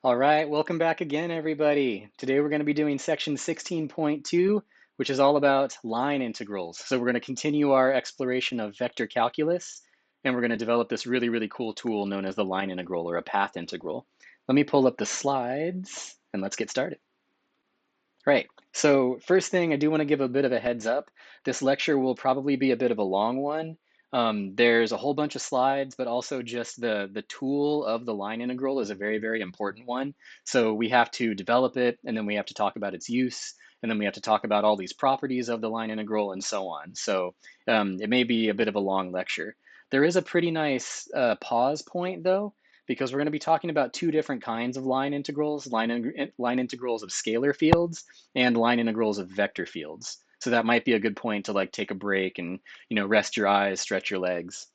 All right, welcome back again, everybody. Today we're going to be doing section 16.2, which is all about line integrals. So we're going to continue our exploration of vector calculus, and we're going to develop this really, really cool tool known as the line integral or a path integral. Let me pull up the slides and let's get started. Right. So first thing, I do want to give a bit of a heads up. This lecture will probably be a bit of a long one. There's a whole bunch of slides, but also just the tool of the line integral is a very, very important one. So we have to develop it, and then we have to talk about its use, and then we have to talk about all these properties of the line integral and so on. So it may be a bit of a long lecture. There is a pretty nice pause point, though, because we're going to be talking about two different kinds of line integrals, line integrals of scalar fields and line integrals of vector fields. So that might be a good point to like take a break and, rest your eyes, stretch your legs.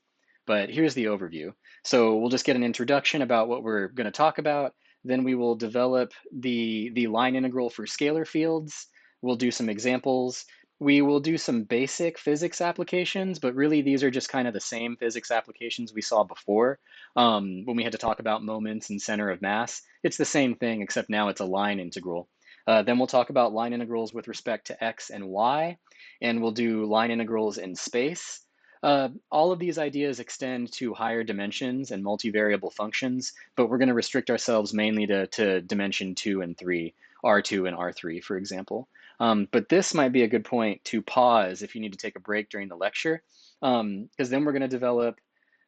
But here's the overview. So we'll just get an introduction about what we're going to talk about. Then we will develop the line integral for scalar fields. We'll do some examples. We will do some basic physics applications, but really these are just kind of the same physics applications we saw before when we had to talk about moments and center of mass. It's the same thing, except now it's a line integral. Then we'll talk about line integrals with respect to x and y, and we'll do line integrals in space. All of these ideas extend to higher dimensions and multivariable functions, but we're going to restrict ourselves mainly to dimension 2 and 3, R2 and R3, for example. But this might be a good point to pause if you need to take a break during the lecture, because then we're going to develop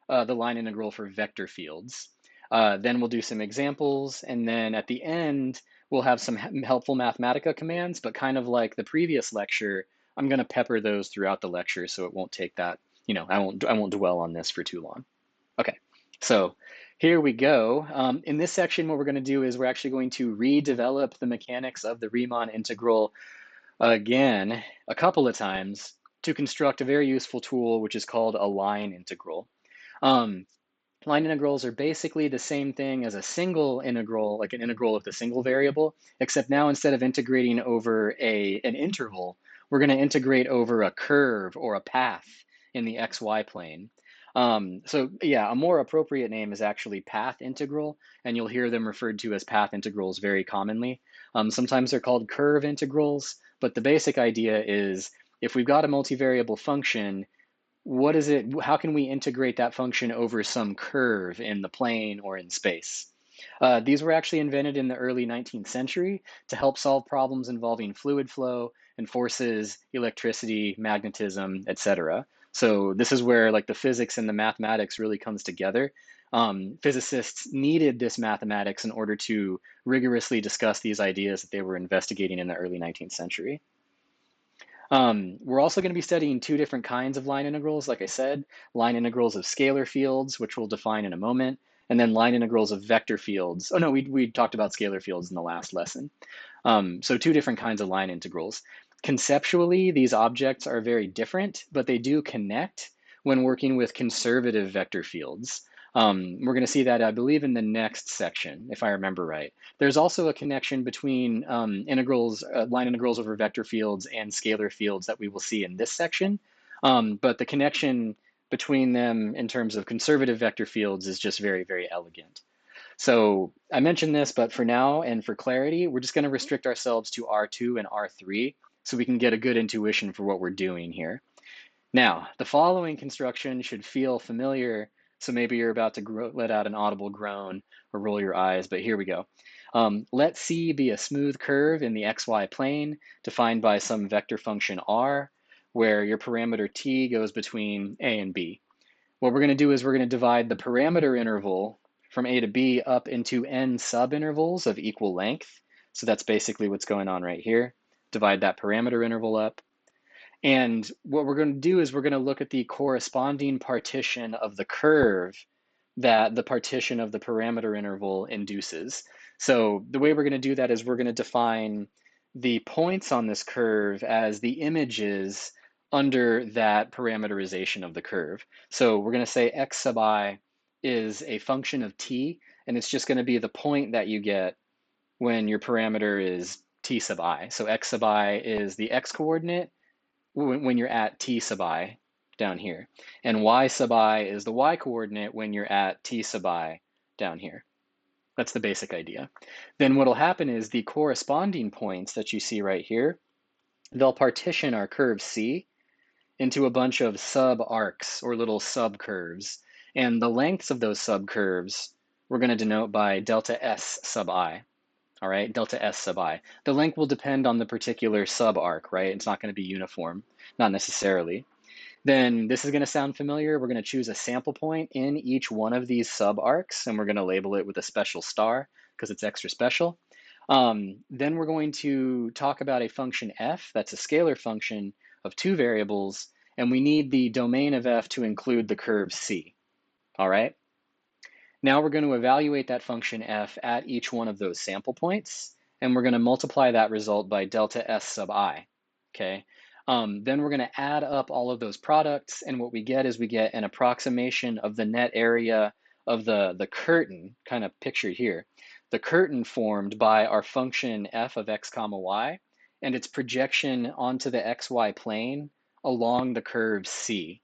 the line integral for vector fields. Then we'll do some examples, and then at the end, we'll have some helpful Mathematica commands, but kind of like the previous lecture, I'm going to pepper those throughout the lecture so it won't take that, I won't dwell on this for too long. Okay, so here we go. In this section, what we're going to do is we're actually going to redevelop the mechanics of the Riemann integral again a couple of times to construct a very useful tool, which is called a line integral. Um, Line integrals are basically the same thing as a single integral, like an integral of the single variable, except now instead of integrating over an interval, we're going to integrate over a curve or a path in the xy plane. So yeah, a more appropriate name is actually path integral, and you'll hear them referred to as path integrals very commonly. Sometimes they're called curve integrals, but the basic idea is if we've got a multivariable function, what is it, how can we integrate that function over some curve in the plane or in space? These were actually invented in the early 19th century to help solve problems involving fluid flow and forces, electricity, magnetism, etc. So this is where like the physics and the mathematics really comes together. Physicists needed this mathematics in order to rigorously discuss these ideas that they were investigating in the early 19th century. We're also going to be studying two different kinds of line integrals, like I said, line integrals of scalar fields, which we'll define in a moment, and then line integrals of vector fields. Oh no, we talked about scalar fields in the last lesson. So two different kinds of line integrals. Conceptually, these objects are very different, but they do connect when working with conservative vector fields. We're going to see that, I believe, in the next section, if I remember right. There's also a connection between integrals, line integrals over vector fields and scalar fields that we will see in this section. But the connection between them in terms of conservative vector fields is just very, very elegant. So I mentioned this, but for now and for clarity, we're just going to restrict ourselves to R2 and R3 so we can get a good intuition for what we're doing here. Now, the following construction should feel familiar, so maybe you're about to let out an audible groan or roll your eyes, but here we go. Let C be a smooth curve in the xy plane defined by some vector function r, where your parameter t goes between a and b. What we're going to do is we're going to divide the parameter interval from a to b up into n subintervals of equal length. So that's basically what's going on right here. Divide that parameter interval up. And what we're going to do is we're going to look at the corresponding partition of the curve that the partition of the parameter interval induces. So the way we're going to do that is we're going to define the points on this curve as the images under that parameterization of the curve. So we're going to say x sub I is a function of t, and it's just going to be the point that you get when your parameter is t sub I. So x sub I is the x coordinate when you're at t sub I down here. And y sub I is the y coordinate when you're at t sub I down here. That's the basic idea. Then what'll happen is the corresponding points that you see right here, they'll partition our curve C into a bunch of sub-arcs or little sub-curves. And the lengths of those sub-curves we're going to denote by delta S sub I. All right, delta S sub I. The length will depend on the particular sub-arc, right? It's not going to be uniform, not necessarily. Then this is going to sound familiar. We're going to choose a sample point in each one of these sub-arcs, and we're going to label it with a special star because it's extra special. Then we're going to talk about a function f that's a scalar function of two variables, and we need the domain of f to include the curve c. All right. Now we're going to evaluate that function f at each one of those sample points, and we're going to multiply that result by delta s sub I. Okay. Then we're going to add up all of those products, and what we get is we get an approximation of the net area of the curtain, kind of pictured here, the curtain formed by our function f of x comma y, and its projection onto the xy plane along the curve c.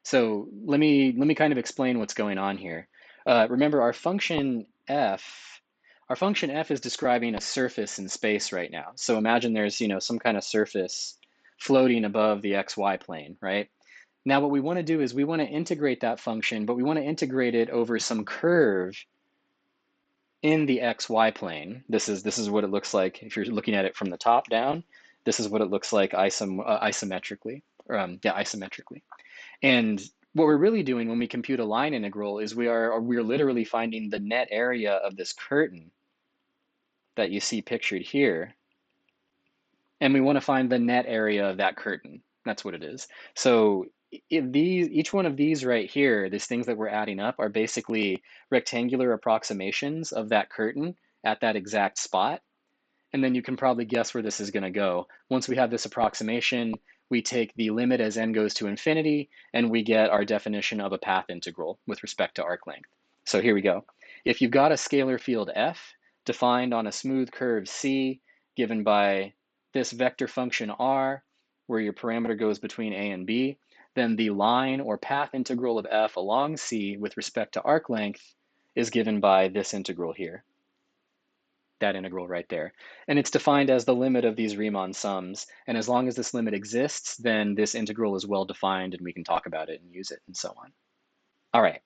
So let me kind of explain what's going on here. Remember our function f is describing a surface in space right now. So imagine there's, some kind of surface floating above the xy plane, right? Now what we want to do is we want to integrate that function, but we want to integrate it over some curve in the xy plane. This is what it looks like if you're looking at it from the top down. This is what it looks like isometrically. Isometrically. And what we're really doing when we compute a line integral is we're literally finding the net area of this curtain that you see pictured here. And we want to find the net area of that curtain. That's what it is. So each one of these right here, these things that we're adding up, are basically rectangular approximations of that curtain at that exact spot. And then you can probably guess where this is going to go. Once we have this approximation, we take the limit as n goes to infinity, and we get our definition of a path integral with respect to arc length. So here we go. If you've got a scalar field f defined on a smooth curve c given by this vector function r, where your parameter goes between a and b, then the line or path integral of f along c with respect to arc length is given by this integral here. That integral right there. And it's defined as the limit of these Riemann sums. And as long as this limit exists, then this integral is well defined and we can talk about it and use it and so on. All right.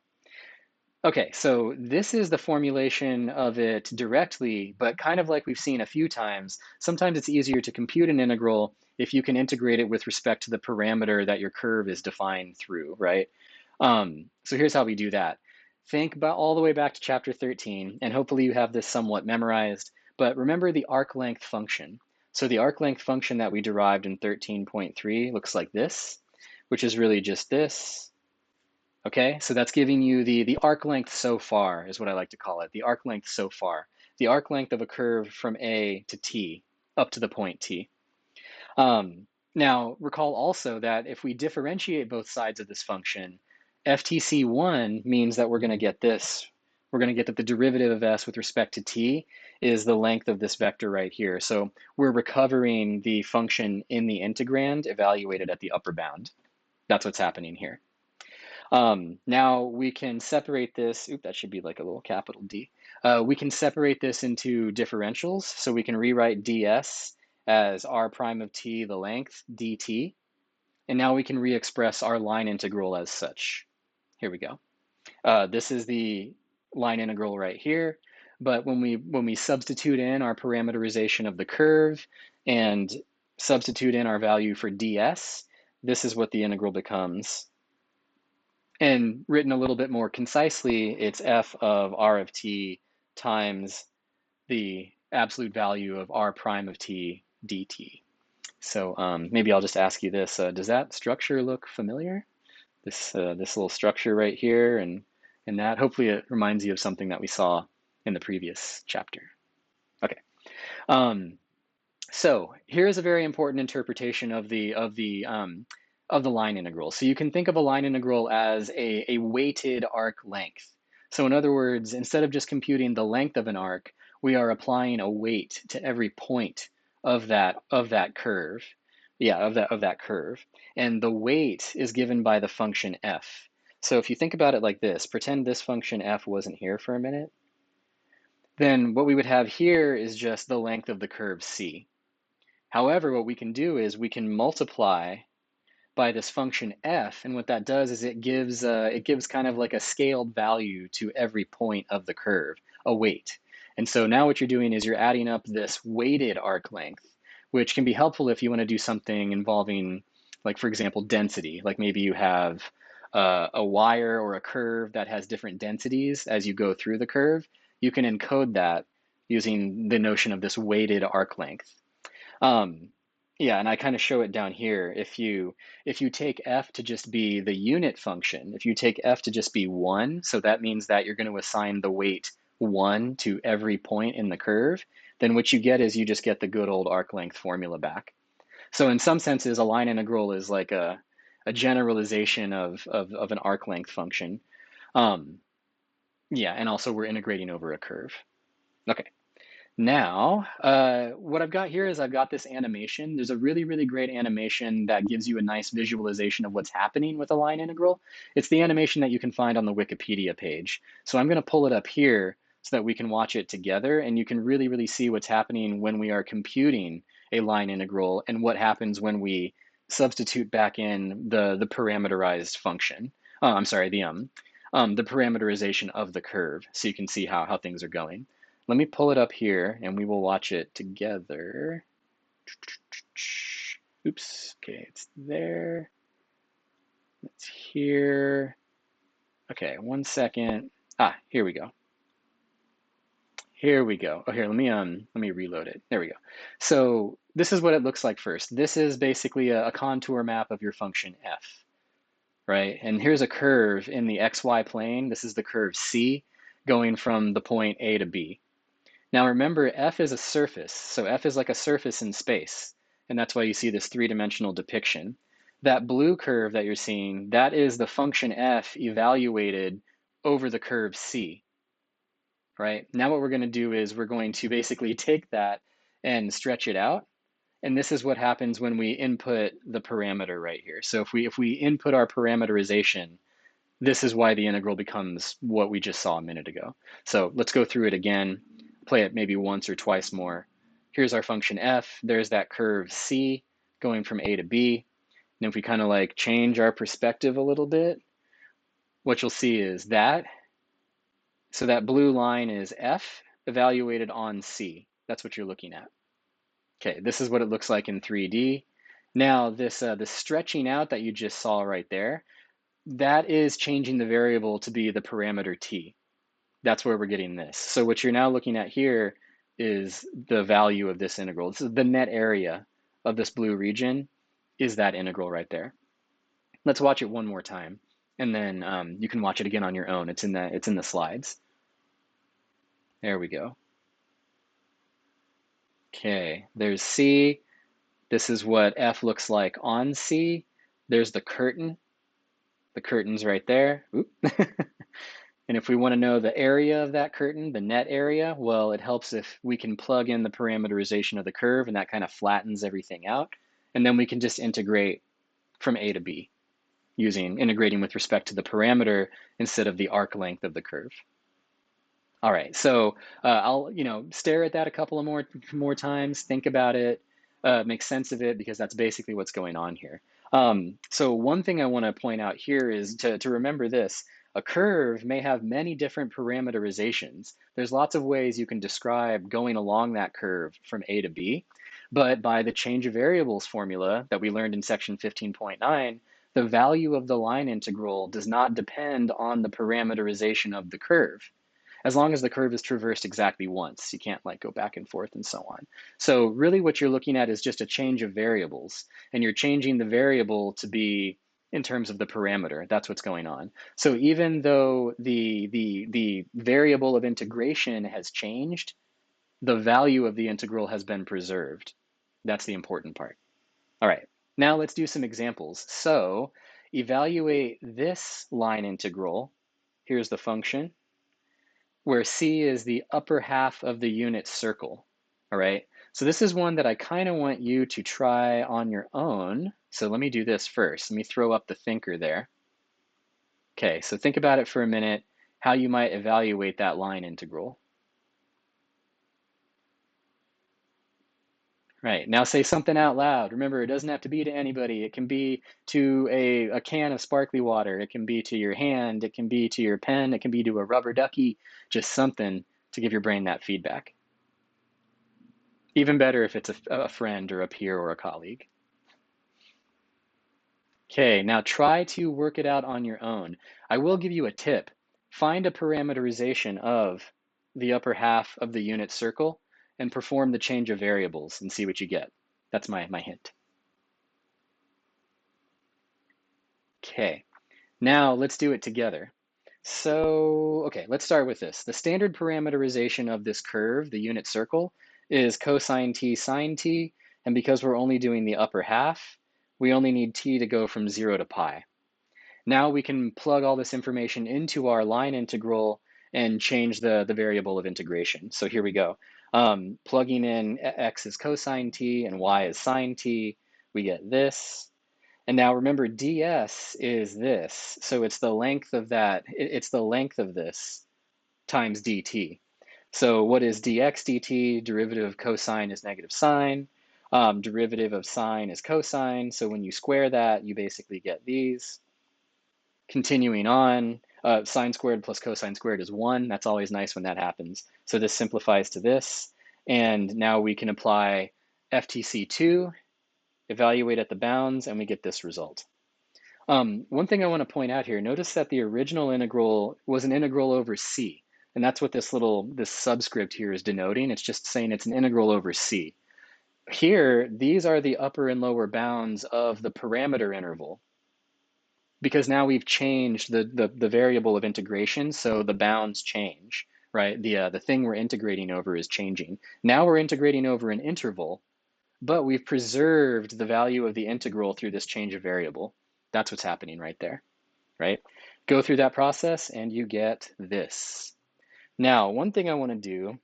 Okay, so this is the formulation of it directly, but kind of like we've seen a few times, sometimes it's easier to compute an integral if you can integrate it with respect to the parameter that your curve is defined through, right? So here's how we do that. Think about all the way back to chapter 13, and hopefully you have this somewhat memorized, but remember the arc length function. So the arc length function that we derived in 13.3 looks like this, which is really just this. Okay, so that's giving you the arc length so far is what I like to call it, the arc length so far. The arc length of a curve from A to T, up to the point T. Now, recall also that if we differentiate both sides of this function, FTC1 means that we're going to get this. We're going to get that the derivative of s with respect to t is the length of this vector right here. So we're recovering the function in the integrand evaluated at the upper bound. That's what's happening here. Now we can separate this, that should be like a little capital D. We can separate this into differentials. So we can rewrite ds as r prime of t, the length, dt. And now we can re-express our line integral as such. Here we go. This is the line integral right here. But when we substitute in our parameterization of the curve and substitute in our value for ds, this is what the integral becomes. And written a little bit more concisely, it's f of r of t times the absolute value of r prime of t dt. So maybe I'll just ask you this. Does that structure look familiar? This little structure right here and that. Hopefully it reminds you of something that we saw in the previous chapter. Okay. So here's a very important interpretation of the line integral. So you can think of a line integral as a weighted arc length. So in other words, instead of just computing the length of an arc, we are applying a weight to every point of that curve. Yeah, of that curve. And the weight is given by the function f. So if you think about it like this, pretend this function f wasn't here for a minute. then what we would have here is just the length of the curve C. However, what we can do is we can multiply by this function f, and what that does is it gives kind of like a scaled value to every point of the curve, a weight. And so now what you're doing is you're adding up this weighted arc length, which can be helpful if you want to do something involving, like for example, density. Like maybe you have a wire or a curve that has different densities as you go through the curve. You can encode that using the notion of this weighted arc length. Um, yeah, and I kind of show it down here. If you take f to just be the unit function, if you take f to just be 1, so that means that you're going to assign the weight 1 to every point in the curve, then what you get is you just get the good old arc length formula back. So in some senses, a line integral is like a generalization of an arc length function. Um, yeah, and also we're integrating over a curve. Okay. Now, what I've got here is I've got this animation. There's a really, really great animation that gives you a nice visualization of what's happening with a line integral. It's the animation that you can find on the Wikipedia page. So I'm going to pull it up here so that we can watch it together, and you can really, really see what's happening when we are computing a line integral and what happens when we substitute back in the parameterized function. I'm sorry, the parameterization of the curve, so you can see how things are going. Let me pull it up here and we will watch it together. Oops, okay, it's there. It's here. Okay, 1 second. Here we go. Here we go. Oh, here, let me reload it. There we go. So this is what it looks like first. This is basically a contour map of your function f, right? And here's a curve in the xy plane. This is the curve C going from the point A to B. Now remember, f is a surface, so f is like a surface in space, and that's why you see this three-dimensional depiction. That blue curve that you're seeing, that is the function f evaluated over the curve C, right? Now what we're going to do is we're going to basically take that and stretch it out, and this is what happens when we input the parameter right here. So if we input our parameterization, this is why the integral becomes what we just saw a minute ago. So let's go through it again, play it maybe once or twice more. Here's our function f. There's that curve C going from A to B. And if we kind of like change our perspective a little bit, what you'll see is that. So that blue line is f evaluated on C. That's what you're looking at. Okay, this is what it looks like in 3D. Now this stretching out that you just saw right there, that is changing the variable to be the parameter t. That's where we're getting this. So what you're now looking at here is the value of this integral. This is the net area of this blue region is that integral right there. Let's watch it one more time, and then you can watch it again on your own. It's in the slides. There we go. Okay, there's C. This is what F looks like on C. There's the curtain. The curtain's right there. Oop. And if we want to know the area of that curtain, the net area, well, it helps if we can plug in the parameterization of the curve, and that kind of flattens everything out. And then we can just integrate from A to B integrating with respect to the parameter instead of the arc length of the curve. All right, so I'll stare at that a couple of more times, think about it, make sense of it, because that's basically what's going on here. So one thing I want to point out here is to remember this. A curve may have many different parameterizations. There's lots of ways you can describe going along that curve from A to B, but by the change of variables formula that we learned in section 15.9, the value of the line integral does not depend on the parameterization of the curve, as long as the curve is traversed exactly once. You can't like go back and forth and so on. So really what you're looking at is just a change of variables, and you're changing the variable to be in terms of the parameter. That's what's going on. So even though the variable of integration has changed, the value of the integral has been preserved. That's the important part. All right, now let's do some examples. So evaluate this line integral. Here's the function, where C is the upper half of the unit circle. All right, so this is one that I kind of want you to try on your own. So let me do this first. Let me throw up the thinker there. Okay, so think about it for a minute, how you might evaluate that line integral. Right. Now say something out loud. Remember, it doesn't have to be to anybody. It can be to a can of sparkly water. It can be to your hand. It can be to your pen. It can be to a rubber ducky. Just something to give your brain that feedback. Even better if it's a friend or a peer or a colleague. Okay, now try to work it out on your own. I will give you a tip. Find a parameterization of the upper half of the unit circle and perform the change of variables and see what you get. That's my hint. Okay, now let's do it together. So, okay, let's start with this. The standard parameterization of this curve, the unit circle, is cosine t sine t, and because we're only doing the upper half, we only need t to go from 0 to pi. Now we can plug all this information into our line integral and change the variable of integration. So here we go. Plugging in x is cosine t and y is sine t, we get this. And now remember, ds is this. So it's the length of that, it's the length of this times dt. So what is dx dt? Derivative of cosine is negative sine. Derivative of sine is cosine. So when you square that, you basically get these. Continuing on, sine squared plus cosine squared is 1. That's always nice when that happens. So this simplifies to this. And now we can apply FTC2, evaluate at the bounds, and we get this result. One thing I want to point out here, notice that the original integral was an integral over c. And that's what this subscript here is denoting. It's just saying it's an integral over c. Here, these are the upper and lower bounds of the parameter interval, because now we've changed the variable of integration, so the bounds change, right? The thing we're integrating over is changing. Now we're integrating over an interval, but we've preserved the value of the integral through this change of variable. That's what's happening right there, right? Go through that process and you get this. Now, one thing I want to do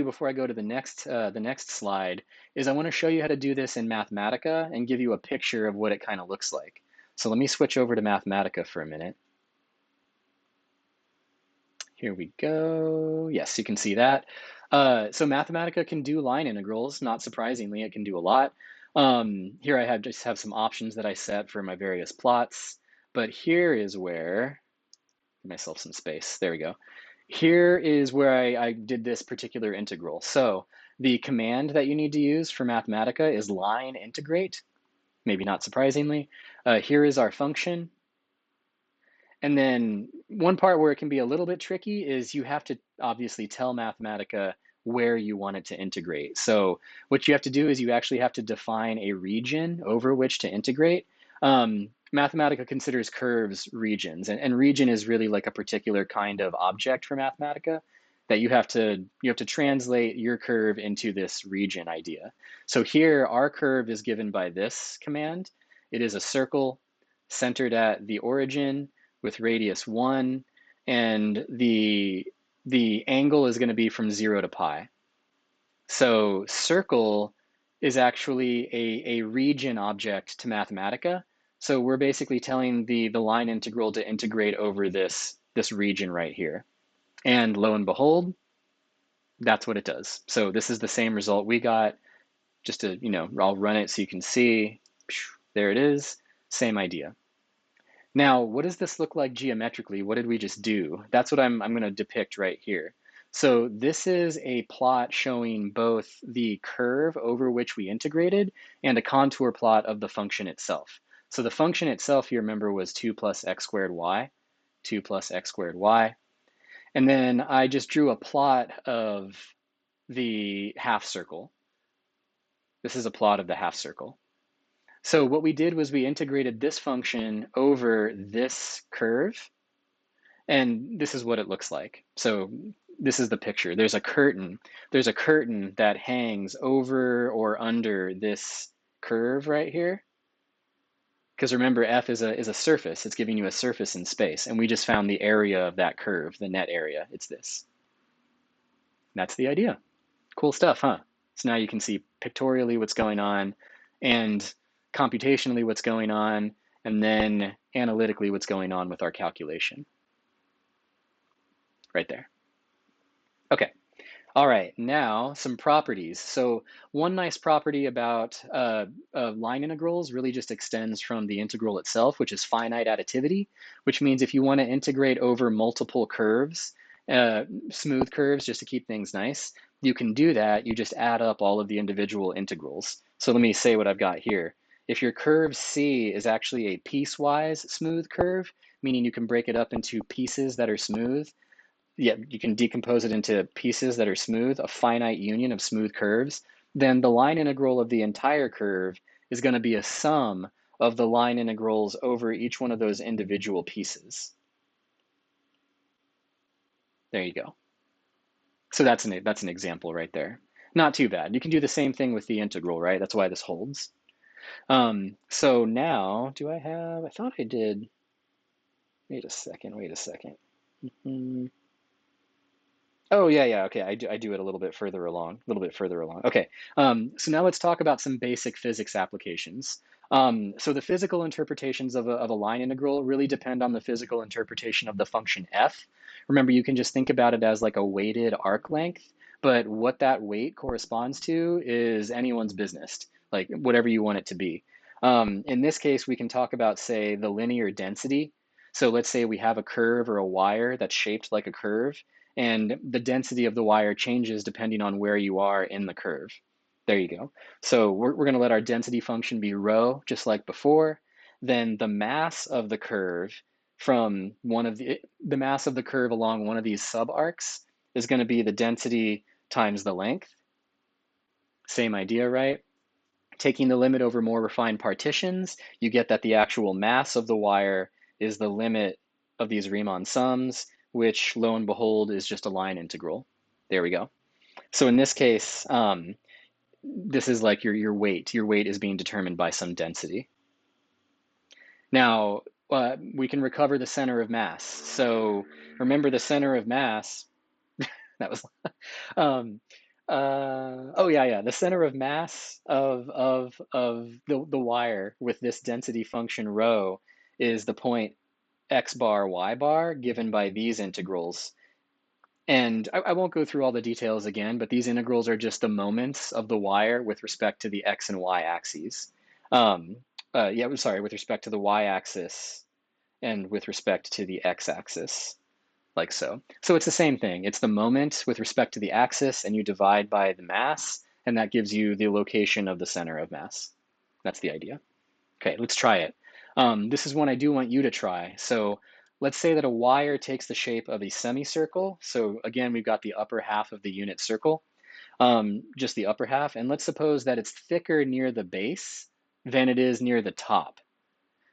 before I go to the next slide is I want to show you how to do this in Mathematica and give you a picture of what it kind of looks like. So let me switch over to Mathematica for a minute. Here we go. Yes, you can see that. So Mathematica can do line integrals. Not surprisingly, it can do a lot. Here I just have some options that I set for my various plots. But here is where, give myself some space. There we go. Here is where I did this particular integral. So the command that you need to use for Mathematica is line integrate. Maybe not surprisingly. Here is our function. And then one part where it can be a little bit tricky is you have to obviously tell Mathematica where you want it to integrate. So what you have to do is you actually have to define a region over which to integrate. Mathematica considers curves regions, and region is really like a particular kind of object for Mathematica that you have to translate your curve into this region idea. So here our curve is given by this command. It is a circle centered at the origin with radius 1, and the angle is going to be from 0 to pi. So circle is actually a region object to Mathematica. So we're basically telling the line integral to integrate over this region right here. And lo and behold, that's what it does. So this is the same result we got. Just to, I'll run it so you can see. There it is. Same idea. Now, what does this look like geometrically? What did we just do? That's what I'm going to depict right here. So this is a plot showing both the curve over which we integrated and a contour plot of the function itself. So the function itself, you remember, was 2 plus x squared y, 2 plus x squared y. And then I just drew a plot of the half circle. This is a plot of the half circle. So what we did was we integrated this function over this curve, and this is what it looks like. So this is the picture. There's a curtain that hangs over or under this curve right here. Because remember, f is a surface. It's giving you a surface in space, and we just found the area of that curve, the net area. It's this. That's the idea. Cool stuff, huh? So now you can see pictorially what's going on, and computationally what's going on, and then analytically what's going on with our calculation. Right there. Okay. All right, now some properties. So one nice property about line integrals really just extends from the integral itself, which is finite additivity, which means if you want to integrate over multiple curves, smooth curves, just to keep things nice, you can do that. You just add up all of the individual integrals. So let me say what I've got here. If your curve C is actually a piecewise smooth curve, meaning you can break it up into pieces that are smooth, yeah, you can decompose it into pieces that are smooth, a finite union of smooth curves, then the line integral of the entire curve is going to be a sum of the line integrals over each one of those individual pieces. There you go. So that's an example right there. Not too bad. You can do the same thing with the integral, right? That's why this holds. So now, I thought I did, wait a second. Mm, Oh yeah. Okay, I do it a little bit further along, a little bit further along. Okay, so now let's talk about some basic physics applications. So the physical interpretations of a line integral really depend on the physical interpretation of the function f. Remember, you can just think about it as like a weighted arc length, but what that weight corresponds to is anyone's business, like whatever you want it to be. In this case, we can talk about, say, the linear density. So let's say we have a curve or a wire that's shaped like a curve, and the density of the wire changes depending on where you are in the curve. There you go. So we're going to let our density function be rho, just like before. Then the mass of the curve from the mass of the curve along one of these subarcs is going to be the density times the length. Same idea, right? Taking the limit over more refined partitions, you get that the actual mass of the wire is the limit of these Riemann sums, which lo and behold is just a line integral. There we go. So in this case, this is like your weight. Your weight is being determined by some density. Now, we can recover the center of mass. So remember the center of mass, that was um, oh yeah. The center of mass of the wire with this density function rho is the point x bar y bar given by these integrals. And I won't go through all the details again, but these integrals are just the moments of the wire with respect to the x and y axes. Yeah, sorry, with respect to the y axis and with respect to the x axis, like so. So it's the same thing. It's the moment with respect to the axis, and you divide by the mass, and that gives you the location of the center of mass. That's the idea. Okay, let's try it. This is one I do want you to try. So let's say that a wire takes the shape of a semicircle. So again, we've got the upper half of the unit circle, just the upper half. And let's suppose that it's thicker near the base than it is near the top.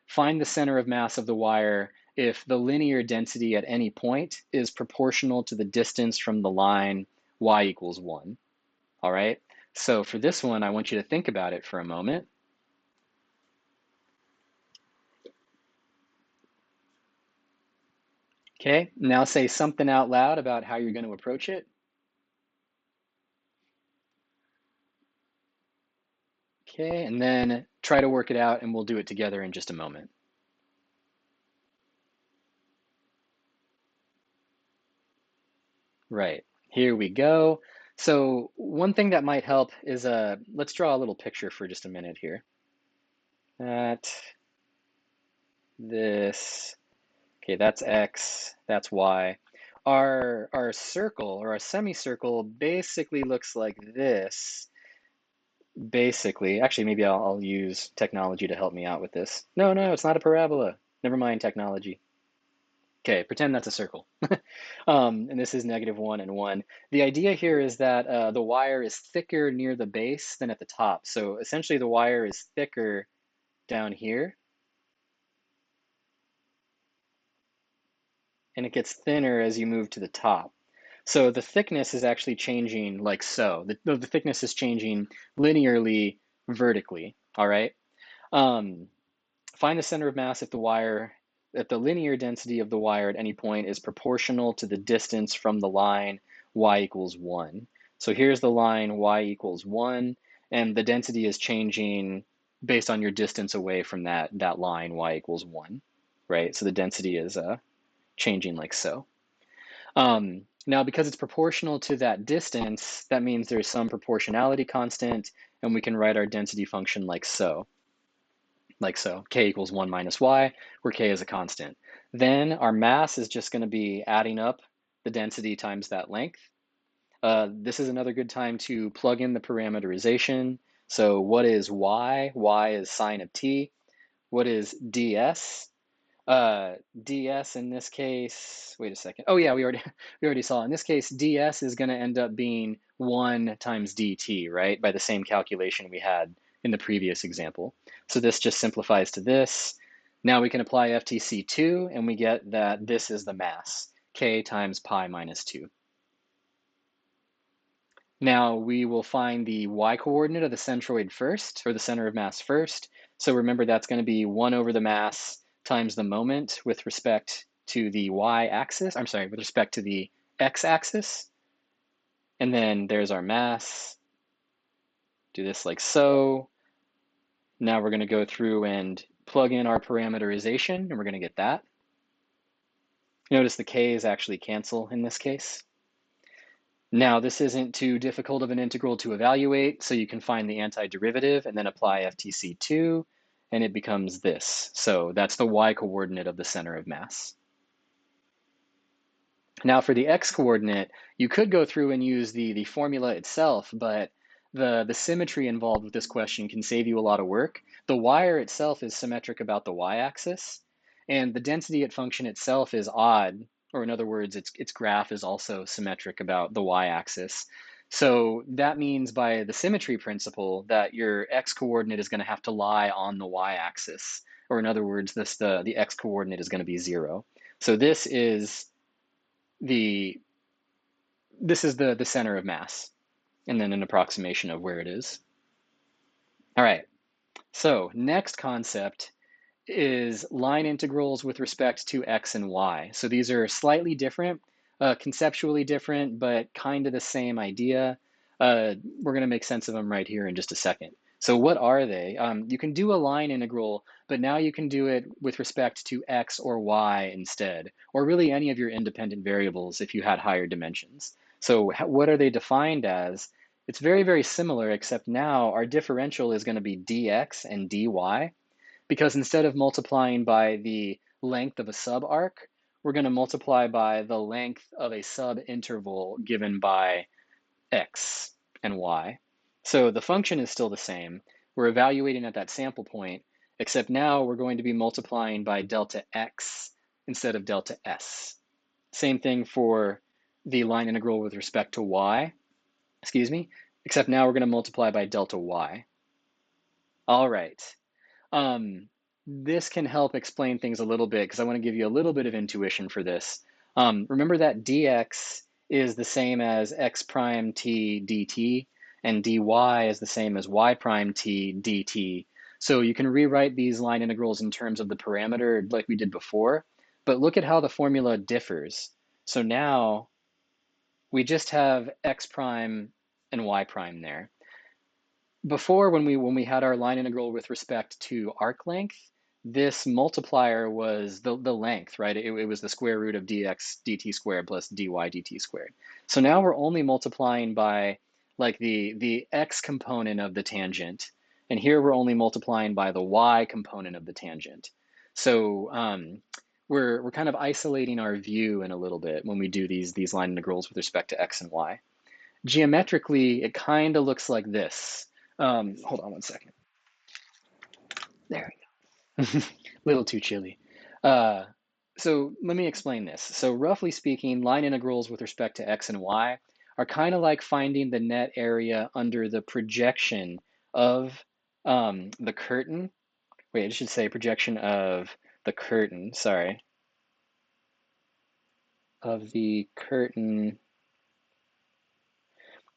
Find the center of mass of the wire if the linear density at any point is proportional to the distance from the line y equals 1. All right? So for this one, I want you to think about it for a moment. Okay, now say something out loud about how you're going to approach it. Okay, and then try to work it out, and we'll do it together in just a moment. Right, here we go. So one thing that might help is let's draw a little picture for just a minute here. This, okay, that's X, that's Y. Our circle or our semicircle basically looks like this. Basically, actually, maybe I'll use technology to help me out with this. No, it's not a parabola. Never mind technology. Okay, pretend that's a circle. And this is -1 and 1. The idea here is that the wire is thicker near the base than at the top. So essentially the wire is thicker down here, and it gets thinner as you move to the top. So the thickness is actually changing like so. The thickness is changing linearly vertically, all right? Um, Find the center of mass if the linear density of the wire at any point is proportional to the distance from the line y equals 1. So here's the line y equals 1, and the density is changing based on your distance away from that line y equals 1, right? So the density is changing like so. Now, because it's proportional to that distance, that means there's some proportionality constant, and we can write our density function like so. K equals 1 minus y, where k is a constant. Then our mass is just going to be adding up the density times that length. This is another good time to plug in the parameterization. So what is y? Y is sine of t. What is ds? ds in this case, wait a second. Oh yeah, we already saw. In this case, ds is going to end up being 1 times dt, right? By the same calculation we had in the previous example. So this just simplifies to this. Now we can apply FTC2, and we get that this is the mass, k times pi minus 2. Now we will find the y-coordinate of the centroid first, or the center of mass first. So remember, that's going to be 1 over the mass times the moment with respect to the y-axis. I'm sorry, with respect to the x-axis. And then there's our mass. Do this like so. Now we're going to go through and plug in our parameterization, and we're going to get that. Notice the k's actually cancel in this case. Now, this isn't too difficult of an integral to evaluate, so you can find the antiderivative and then apply FTC2, and it becomes this. So that's the y-coordinate of the center of mass. Now, for the x-coordinate, you could go through and use the formula itself, but the symmetry involved with this question can save you a lot of work. The wire itself is symmetric about the y-axis, and the density at function itself is odd, or in other words, its graph is also symmetric about the y-axis. So that means by the symmetry principle that your x-coordinate is going to have to lie on the y-axis, or in other words, the x-coordinate is going to be 0. So this is the center of mass, and then an approximation of where it is. All right, so next concept is line integrals with respect to x and y. So these are slightly different, conceptually different, but kind of the same idea. We're going to make sense of them right here in just a second. So what are they? You can do a line integral, but now you can do it with respect to x or y instead, or really any of your independent variables if you had higher dimensions. So what are they defined as? It's very, very similar, except now our differential is going to be dx and dy, because instead of multiplying by the length of a subarc, we're going to multiply by the length of a subinterval given by x and y. So the function is still the same. We're evaluating at that sample point, except now we're going to be multiplying by delta x instead of delta s. Same thing for the line integral with respect to y, except now we're going to multiply by delta y. All right. This can help explain things a little bit because I want to give you a little bit of intuition for this. Remember that dx is the same as x prime t dt, and dy is the same as y prime t dt. So you can rewrite these line integrals in terms of the parameter like we did before, but look at how the formula differs. So now we just have x prime and y prime there. Before, when we had our line integral with respect to arc length, this multiplier was the length, right? It was the square root of dx dt squared plus dy dt squared. So now we're only multiplying by like the x component of the tangent, and here we're only multiplying by the y component of the tangent. So we're kind of isolating our view in a little bit when we do these line integrals with respect to x and y. Geometrically, it kind of looks like this. Hold on one second. There we go. Little too chilly. So let me explain this. So roughly speaking, line integrals with respect to x and y are kind of like finding the net area under the projection of the curtain. Wait, I should say projection of the curtain, sorry. Of the curtain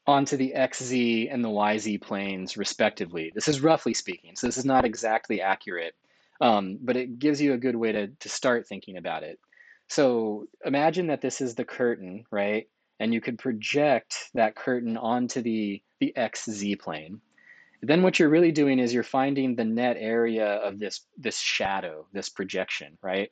onto the xz and the yz planes respectively. This is roughly speaking, so this is not exactly accurate, but it gives you a good way to start thinking about it. So imagine that this is the curtain, right? And you could project that curtain onto the xz plane. Then what you're really doing is you're finding the net area of this shadow, this projection, right?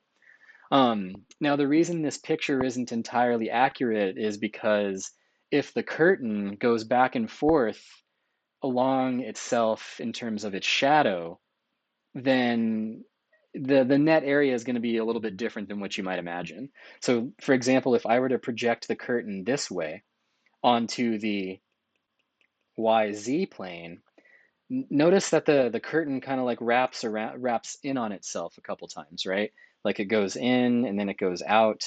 Now, the reason this picture isn't entirely accurate is because if the curtain goes back and forth along itself in terms of its shadow, then the net area is going to be a little bit different than what you might imagine. So, for example, if I were to project the curtain this way onto the YZ plane, notice that the curtain kind of like wraps in on itself a couple times, right? Like it goes in and then it goes out.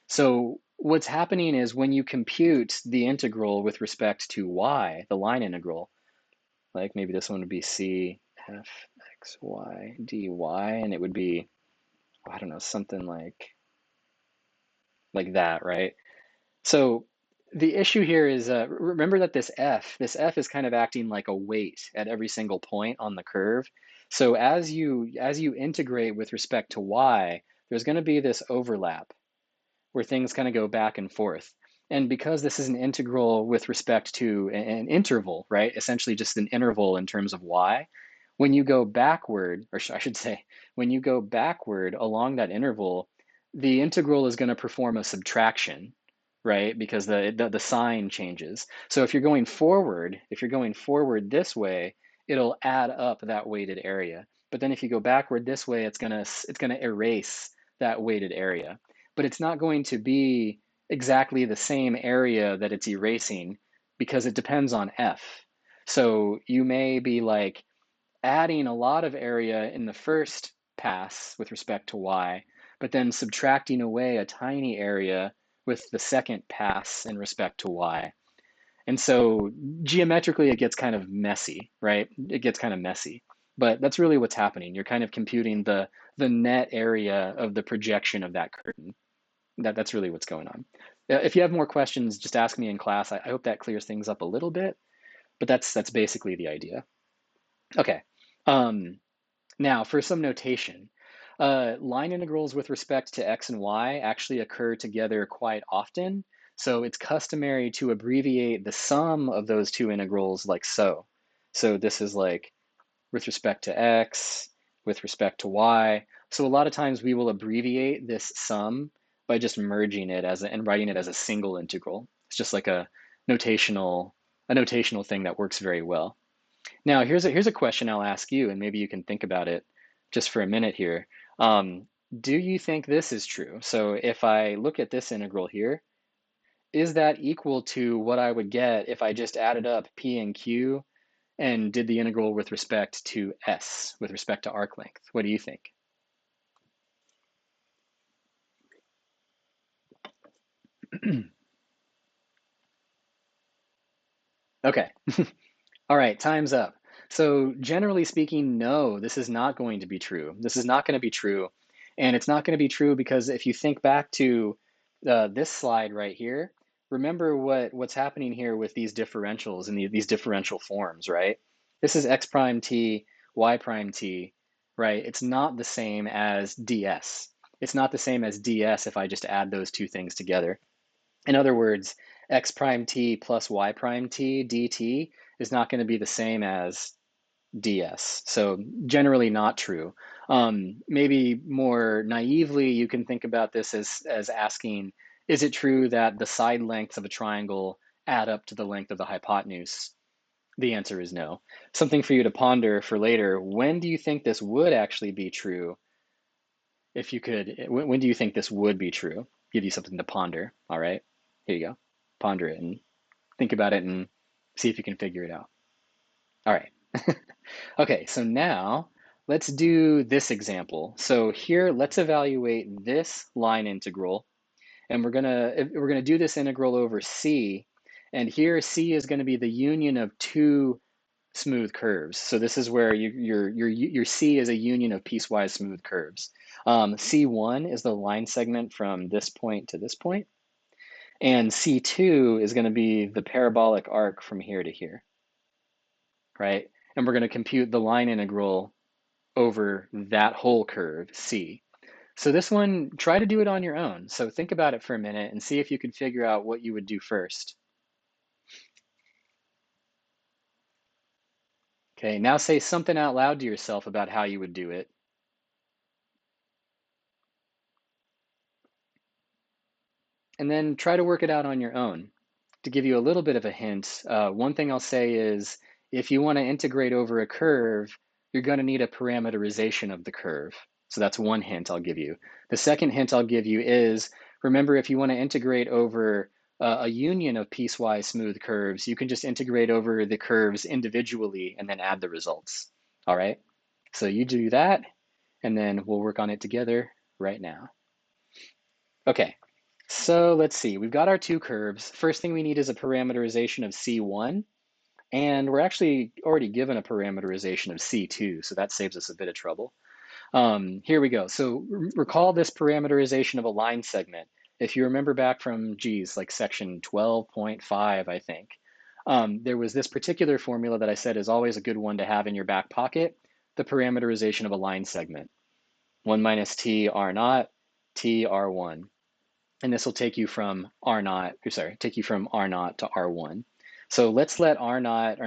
So what's happening is when you compute the integral with respect to y, the line integral, like maybe this one would be c f x y dy, and it would be, I don't know, something like that, right? So the issue here is, remember that this f is kind of acting like a weight at every single point on the curve. So as you integrate with respect to y, there's going to be this overlap where things kind of go back and forth. And because this is an integral with respect to an interval, right? Essentially just an interval in terms of y, when you go backward, or I should say, when you go backward along that interval, the integral is going to perform a subtraction, right? Because the sign changes. So if you're going forward this way, it'll add up that weighted area. But then if you go backward this way, it's gonna erase that weighted area, but it's not going to be exactly the same area that it's erasing because it depends on f. So you may be like adding a lot of area in the first pass with respect to y, but then subtracting away a tiny area with the second pass in respect to y. And so geometrically, it gets kind of messy, right? It gets kind of messy. But that's really what's happening. You're kind of computing the net area of the projection of that curtain. That's really what's going on. If you have more questions, just ask me in class. I hope that clears things up a little bit, but that's basically the idea. Okay. Um, Now, for some notation, line integrals with respect to x and y actually occur together quite often. So it's customary to abbreviate the sum of those two integrals like so. So this is like with respect to x, with respect to y. So a lot of times we will abbreviate this sum by just merging it and writing it as a single integral. It's just like a notational thing that works very well. Now, here's a question I'll ask you, and maybe you can think about it just for a minute here. Um, do you think this is true? So if I look at this integral here, is that equal to what I would get if I just added up p and q and did the integral with respect to s, with respect to arc length? What do you think? Okay. All right, time's up. So generally speaking, no, this is not going to be true. This is not going to be true. And it's not going to be true because if you think back to this slide right here, remember what's happening here with these differentials and these differential forms, right? This is x prime t, y prime t, right? It's not the same as ds. It's not the same as ds if I just add those two things together. In other words, x prime t plus y prime t dt is not going to be the same as ds. So generally not true. Maybe more naively, you can think about this as asking, is it true that the side lengths of a triangle add up to the length of the hypotenuse? The answer is no. Something for you to ponder for later. When do you think this would actually be true? If you could, when do you think this would be true? Give you something to ponder. All right, here you go. Ponder it and think about it and see if you can figure it out. All right. Okay, so now let's do this example. So here, let's evaluate this line integral, and we're gonna do this integral over c, and here c is going to be the union of two smooth curves. So this is where your c is a union of piecewise smooth curves. C1 is the line segment from this point to this point, and C2 is going to be the parabolic arc from here to here, right? And we're going to compute the line integral over that whole curve, C. So this one, try to do it on your own. So think about it for a minute and see if you can figure out what you would do first. Okay, now say something out loud to yourself about how you would do it. and then try to work it out on your own. To give you a little bit of a hint, one thing I'll say is if you want to integrate over a curve, you're going to need a parameterization of the curve. So that's one hint I'll give you. The second hint I'll give you is, remember, if you want to integrate over a union of piecewise smooth curves, you can just integrate over the curves individually and then add the results. All right? So you do that, and then we'll work on it together right now. Okay, so let's see. We've got our two curves. First thing we need is a parameterization of C1, and we're actually already given a parameterization of C2, so that saves us a bit of trouble. Here we go. So recall this parameterization of a line segment. If you remember back from, geez, like section 12.5, I think, there was this particular formula that I said is always a good one to have in your back pocket, the parameterization of a line segment. 1 minus t r naught, t r1. And this will take you from R naught, take you from R naught to R1. So let's let R naught,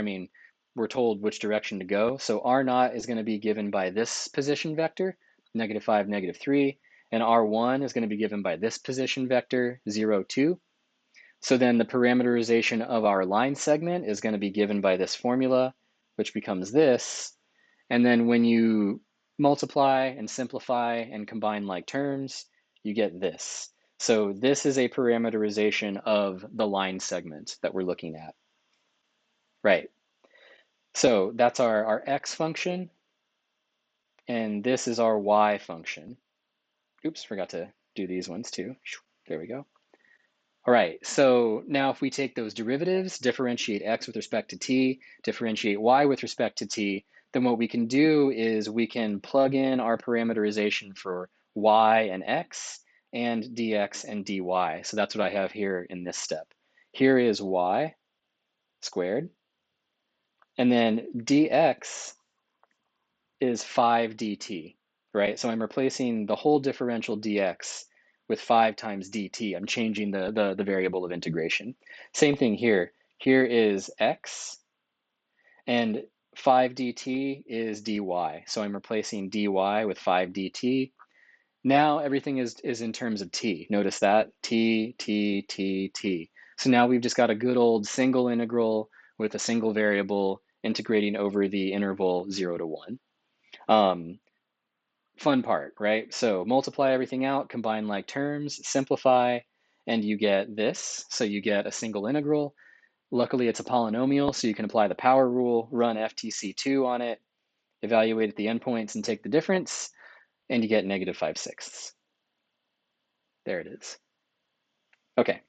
we're told which direction to go. So R naught is going to be given by this position vector, -5, -3, and R1 is going to be given by this position vector, 0, 2. So then the parameterization of our line segment is going to be given by this formula, which becomes this. And then when you multiply and simplify and combine like terms, you get this. So this is a parameterization of the line segment that we're looking at. Right. So that's our x function, and this is our y function. Oops, forgot to do these ones too. There we go. All right, so now if we take those derivatives, differentiate x with respect to t, differentiate y with respect to t, then what we can do is we can plug in our parameterization for y and x and dx and dy. So that's what I have here in this step. Here is y squared, and then dx is 5 dt, right? So I'm replacing the whole differential dx with 5 times dt. I'm changing the variable of integration. Same thing here. Here is x, and 5 dt is dy. So I'm replacing dy with 5 dt. Now everything is in terms of t. Notice that, t, t, t, t. So now we've just got a good old single integral with a single variable integrating over the interval 0 to 1. Fun part, right? So multiply everything out, combine like terms, simplify, and you get this. So you get a single integral. Luckily, it's a polynomial, so you can apply the power rule, run FTC2 on it, evaluate at the endpoints, and take the difference, and you get -5/6. There it is. Okay.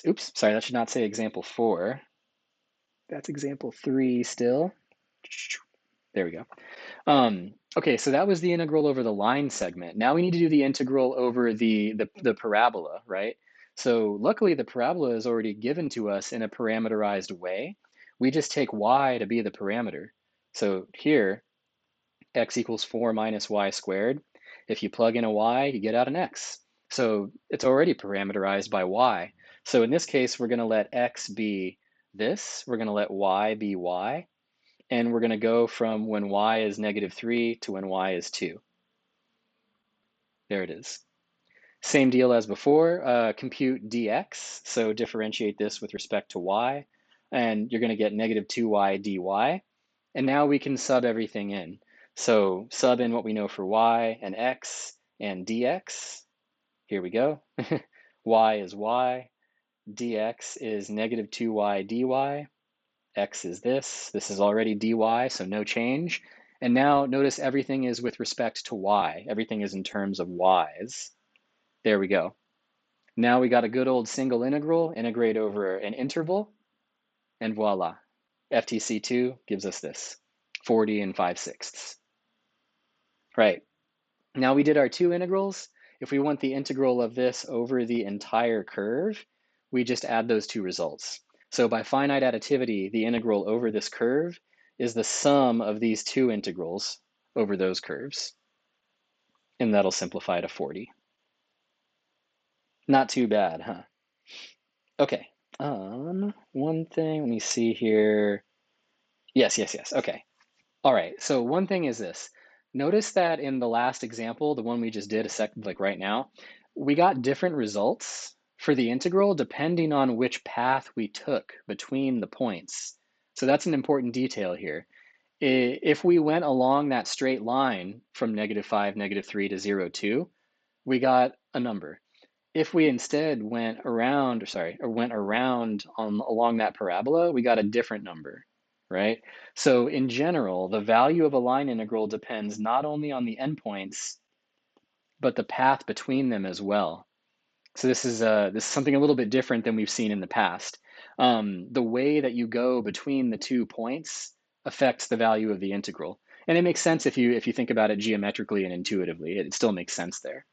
Oops, sorry, that should not say example 4. That's example 3 still. There we go. Okay, so that was the integral over the line segment. Now we need to do the integral over the parabola, right? So luckily the parabola is already given to us in a parameterized way. We just take y to be the parameter. So here, x equals 4 minus y squared. If you plug in a y, you get out an x. So it's already parameterized by y. So in this case, we're going to let x be this. We're going to let y be y. And we're going to go from when y is -3 to when y is 2. There it is. Same deal as before, compute dx, so differentiate this with respect to y, and you're going to get -2y dy. And now we can sub everything in. So sub in what we know for y and x and dx. Here we go. Y is y, dx is -2y dy. X is this. This is already dy, so no change. And now notice everything is with respect to y. Everything is in terms of y's. There we go. Now we got a good old single integral, integrate over an interval, and voila. FTC2 gives us this, 40 and 5/6. Right. Now we did our two integrals. If we want the integral of this over the entire curve, we just add those two results. So by finite additivity, the integral over this curve is the sum of these two integrals over those curves. And that'll simplify to 40. Not too bad, huh? Okay. One thing, let me see here. Yes. Okay. All right. So one thing is this. Notice that in the last example, the one we just did a second, like right now, we got different results for the integral depending on which path we took between the points. So that's an important detail here. If we went along that straight line from -5, -3 to 0, 2, we got a number. If we instead went around, or went around along that parabola, we got a different number, right? So in general, the value of a line integral depends not only on the endpoints, but the path between them as well. So this is something a little bit different than we've seen in the past. The way that you go between the 2 points affects the value of the integral. And it makes sense if you think about it geometrically and intuitively. It still makes sense there.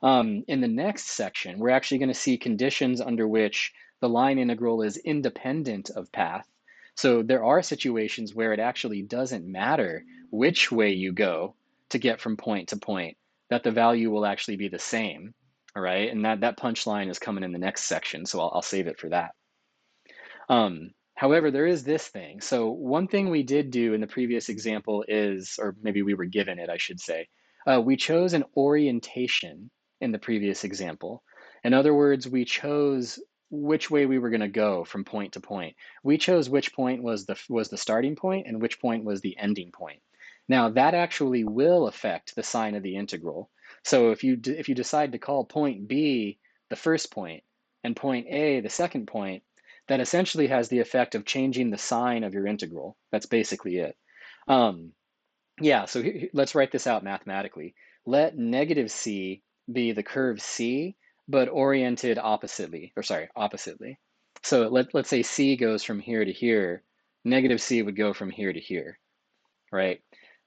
In the next section, we're actually going to see conditions under which the line integral is independent of path. So there are situations where it actually doesn't matter which way you go to get from point to point, that the value will actually be the same. All right, and that punchline is coming in the next section, so I'll save it for that. However, there is this thing. So one thing we did do in the previous example is, or maybe we were given it, I should say, we chose an orientation in the previous example. In other words, we chose which way we were going to go from point to point. We chose which point was the starting point and which point was the ending point. Now that actually will affect the sign of the integral. So if you decide to call point B the first point and point A the second point, that essentially has the effect of changing the sign of your integral. That's basically it. Um, yeah, so let's write this out mathematically. Let -c be the curve C, but oriented oppositely, oppositely. So let's say C goes from here to here, -c would go from here to here, right?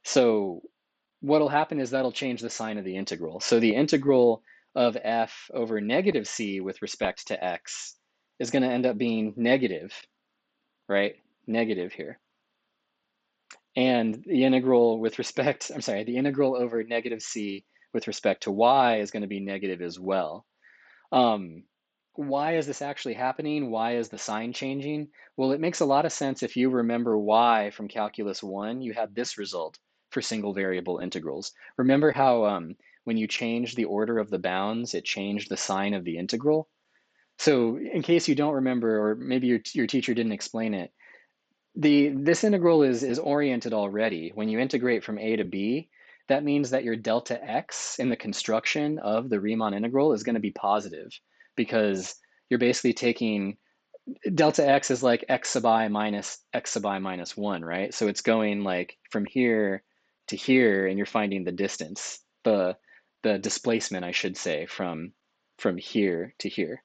So what'll happen is that'll change the sign of the integral. So the integral of f over -c with respect to x is going to end up being negative, right? Negative here. And the integral with respect, the integral over -c with respect to y is going to be negative as well. Um, why is this actually happening? Why is the sign changing? Well, it makes a lot of sense if you remember why from Calculus 1, you had this result for single variable integrals. Remember how when you changed the order of the bounds, it changed the sign of the integral? So in case you don't remember, or maybe your teacher didn't explain it, this integral is oriented already. When you integrate from a to b, that means that your delta x in the construction of the Riemann integral is going to be positive, because you're basically taking delta x is like x sub I minus x sub I minus 1, right? So it's going like from here to here, and you're finding the distance, the displacement, I should say, from here to here.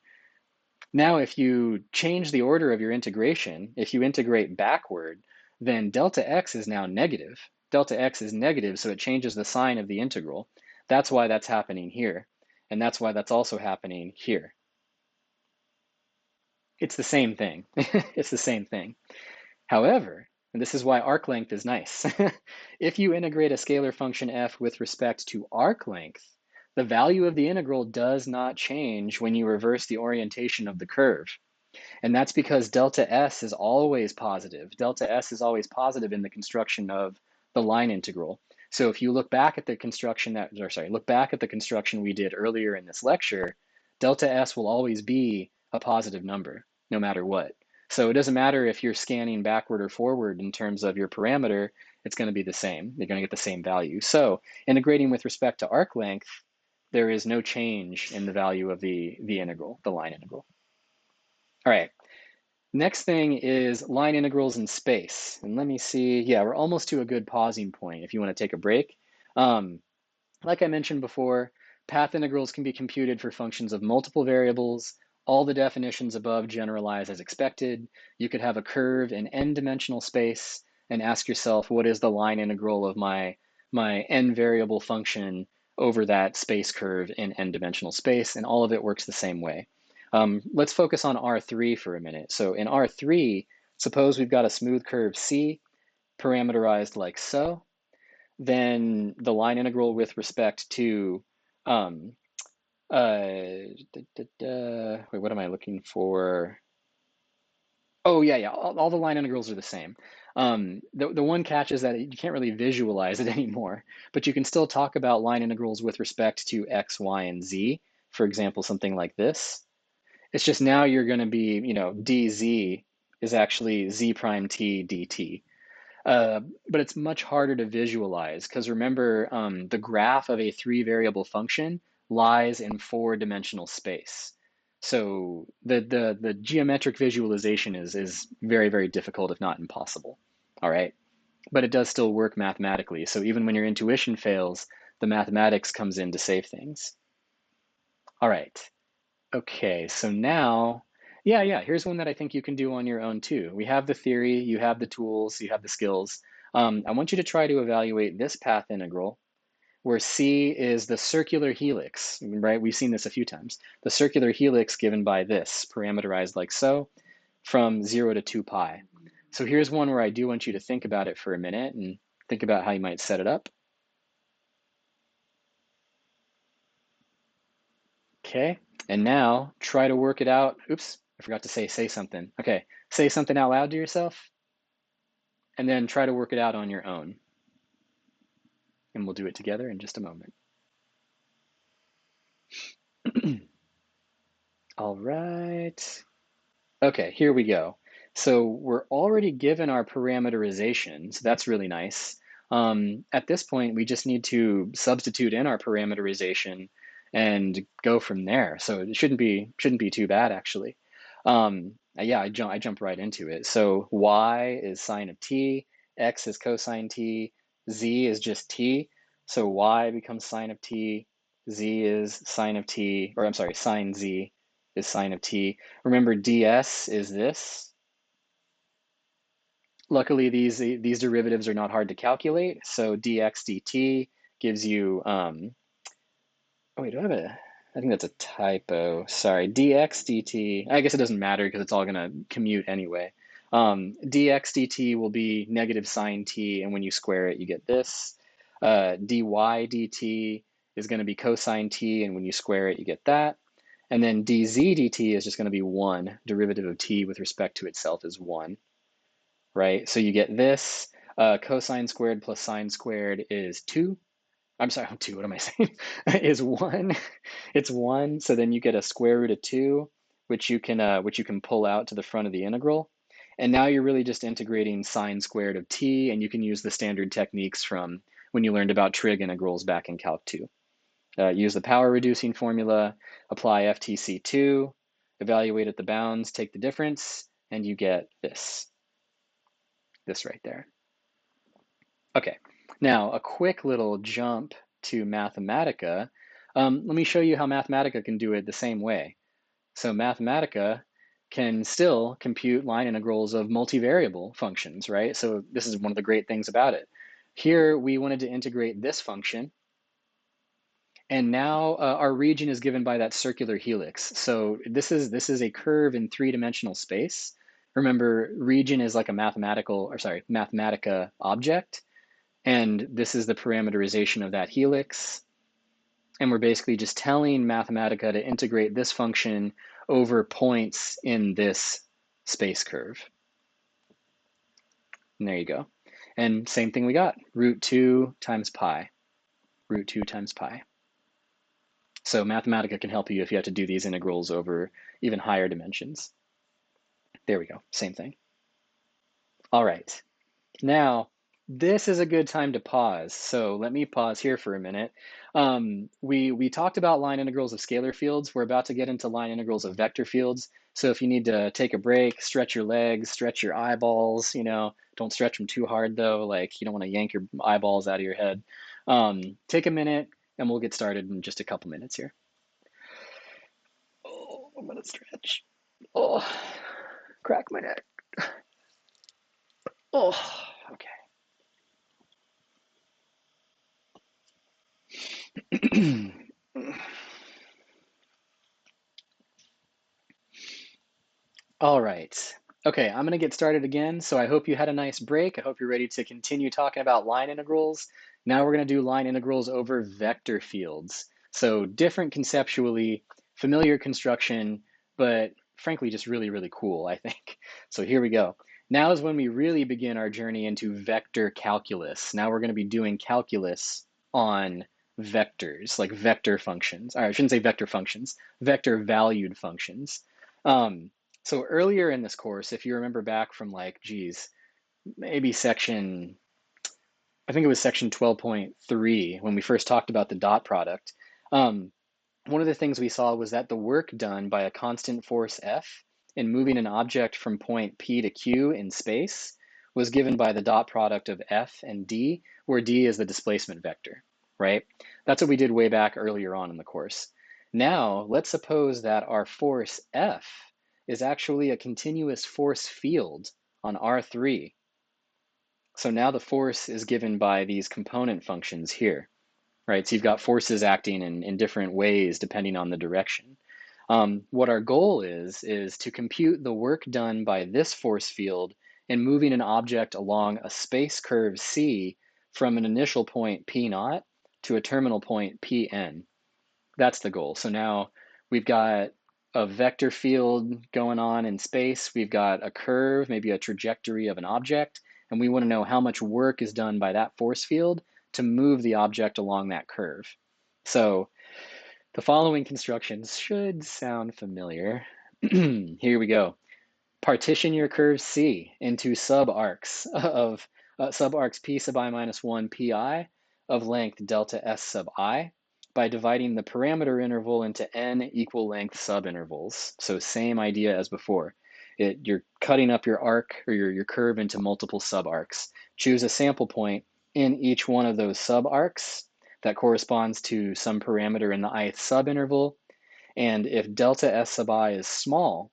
Now, if you change the order of your integration, if you integrate backward, then delta x is now negative. Delta x is negative, so it changes the sign of the integral. That's why that's happening here. And that's why that's also happening here. It's the same thing. It's the same thing. However, and this is why arc length is nice, if you integrate a scalar function f with respect to arc length, the value of the integral does not change when you reverse the orientation of the curve. And that's because delta S is always positive. Delta S is always positive in the construction of the line integral. So if you look back at the construction we did earlier in this lecture, delta S will always be a positive number, no matter what. So it doesn't matter if you're scanning backward or forward in terms of your parameter, it's going to be the same. You're going to get the same value. So integrating with respect to arc length, there is no change in the value of the integral, the line integral. All right. Next thing is line integrals in space. And let me see, yeah, we're almost to a good pausing point if you want to take a break. Like I mentioned before, path integrals can be computed for functions of multiple variables. All the definitions above generalize as expected. You could have a curve in n-dimensional space and ask yourself, what is the line integral of my n variable function over that space curve in n-dimensional space? And all of it works the same way. Let's focus on R3 for a minute. So in R3, suppose we've got a smooth curve C parameterized like so. Then the line integral with respect to, wait, what am I looking for? Oh yeah, yeah. All the line integrals are the same. The one catch is that you can't really visualize it anymore, but you can still talk about line integrals with respect to x, y, and z. For example, something like this. It's just now you're going to be, dz is actually z prime t dt. But it's much harder to visualize because remember, the graph of a three variable function lies in four-dimensional space. So the geometric visualization is very, very difficult, if not impossible. All right. But it does still work mathematically. So even when your intuition fails, the mathematics comes in to save things. All right. Okay, so now, yeah, here's one that I think you can do on your own too. We have the theory, you have the tools, you have the skills. I want you to try to evaluate this path integral where C is the circular helix, right? We've seen this a few times. The circular helix given by this, parameterized like so, from 0 to 2 pi. So here's one where I do want you to think about it for a minute and think about how you might set it up. Okay, and now try to work it out. Oops, I forgot to say something. Okay, say something out loud to yourself, and then try to work it out on your own. And we'll do it together in just a moment. All right. Okay, here we go. So we're already given our parameterization, so that's really nice. At this point, we just need to substitute in our parameterization and go from there. So it shouldn't be too bad actually. Yeah, I jump right into it. So y is sine of t, x is cosine t, z is just t. So y becomes sine of t, z is sine of t, or I'm sorry, sine z is sine of t. Remember, ds is this. Luckily, these derivatives are not hard to calculate. So dx dt gives you, oh wait, do I have a, I think that's a typo. Sorry, dx dt, I guess it doesn't matter because it's all going to commute anyway. Dx dt will be negative sine t, and when you square it, you get this. Dy dt is going to be cosine t, and when you square it, you get that. And then dz dt is just going to be 1. Derivative of t with respect to itself is 1, right? So you get this. Cosine squared plus sine squared is 2. I'm sorry, 2, what am I saying? Is 1. It's 1. So then you get a square root of 2, which you can pull out to the front of the integral. And now you're really just integrating sine squared of t, and you can use the standard techniques from when you learned about trig integrals back in Calc 2. Use the power reducing formula, apply FTC2, evaluate at the bounds, take the difference, and you get this right there. Okay, now a quick little jump to Mathematica. Let me show you how Mathematica can do it the same way. So Mathematica can still compute line integrals of multivariable functions, right? So this is one of the great things about it. Here we wanted to integrate this function, and now our region is given by that circular helix. So this is a curve in three-dimensional space. Remember, region is like a Mathematica object, and this is the parameterization of that helix. And we're basically just telling Mathematica to integrate this function over points in this space curve. And there you go. And same thing we got, root 2 times pi, root 2 times pi. So Mathematica can help you if you have to do these integrals over even higher dimensions. There we go, same thing. All right, now this is a good time to pause. So let me pause here for a minute. We talked about line integrals of scalar fields. We're about to get into line integrals of vector fields. So if you need to take a break, stretch your legs, stretch your eyeballs, don't stretch them too hard though. Like you don't want to yank your eyeballs out of your head. Take a minute and we'll get started in just a couple minutes here. Oh, I'm gonna stretch. Oh, crack my neck. Oh, okay. All right. Okay, I'm going to get started again. So I hope you had a nice break. I hope you're ready to continue talking about line integrals. Now we're going to do line integrals over vector fields. So different conceptually, familiar construction, but frankly just really, really cool, I think. So here we go. Now is when we really begin our journey into vector calculus. Now we're going to be doing calculus on vectors, like vector functions. Or I shouldn't say vector functions, vector valued functions. So earlier in this course, if you remember back from like, geez, maybe section, I think it was section 12.3 when we first talked about the dot product. One of the things we saw was that the work done by a constant force F in moving an object from point P to Q in space was given by the dot product of F and D, where D is the displacement vector, right? That's what we did way back earlier on in the course. Now, let's suppose that our force F is actually a continuous force field on R3. So now the force is given by these component functions here, right? So you've got forces acting in different ways depending on the direction. What our goal is to compute the work done by this force field in moving an object along a space curve C from an initial point P naught to a terminal point Pn. That's the goal. So now we've got a vector field going on in space. We've got a curve, maybe a trajectory of an object, and we want to know how much work is done by that force field to move the object along that curve. So the following constructions should sound familiar. Here we go. Partition your curve C into subarcs of subarcs P sub I minus 1 pi of length delta S sub I by dividing the parameter interval into n equal length subintervals. So same idea as before. You're cutting up your arc or your curve into multiple subarcs. Choose a sample point in each one of those subarcs that corresponds to some parameter in the ith subinterval. And if delta S sub I is small,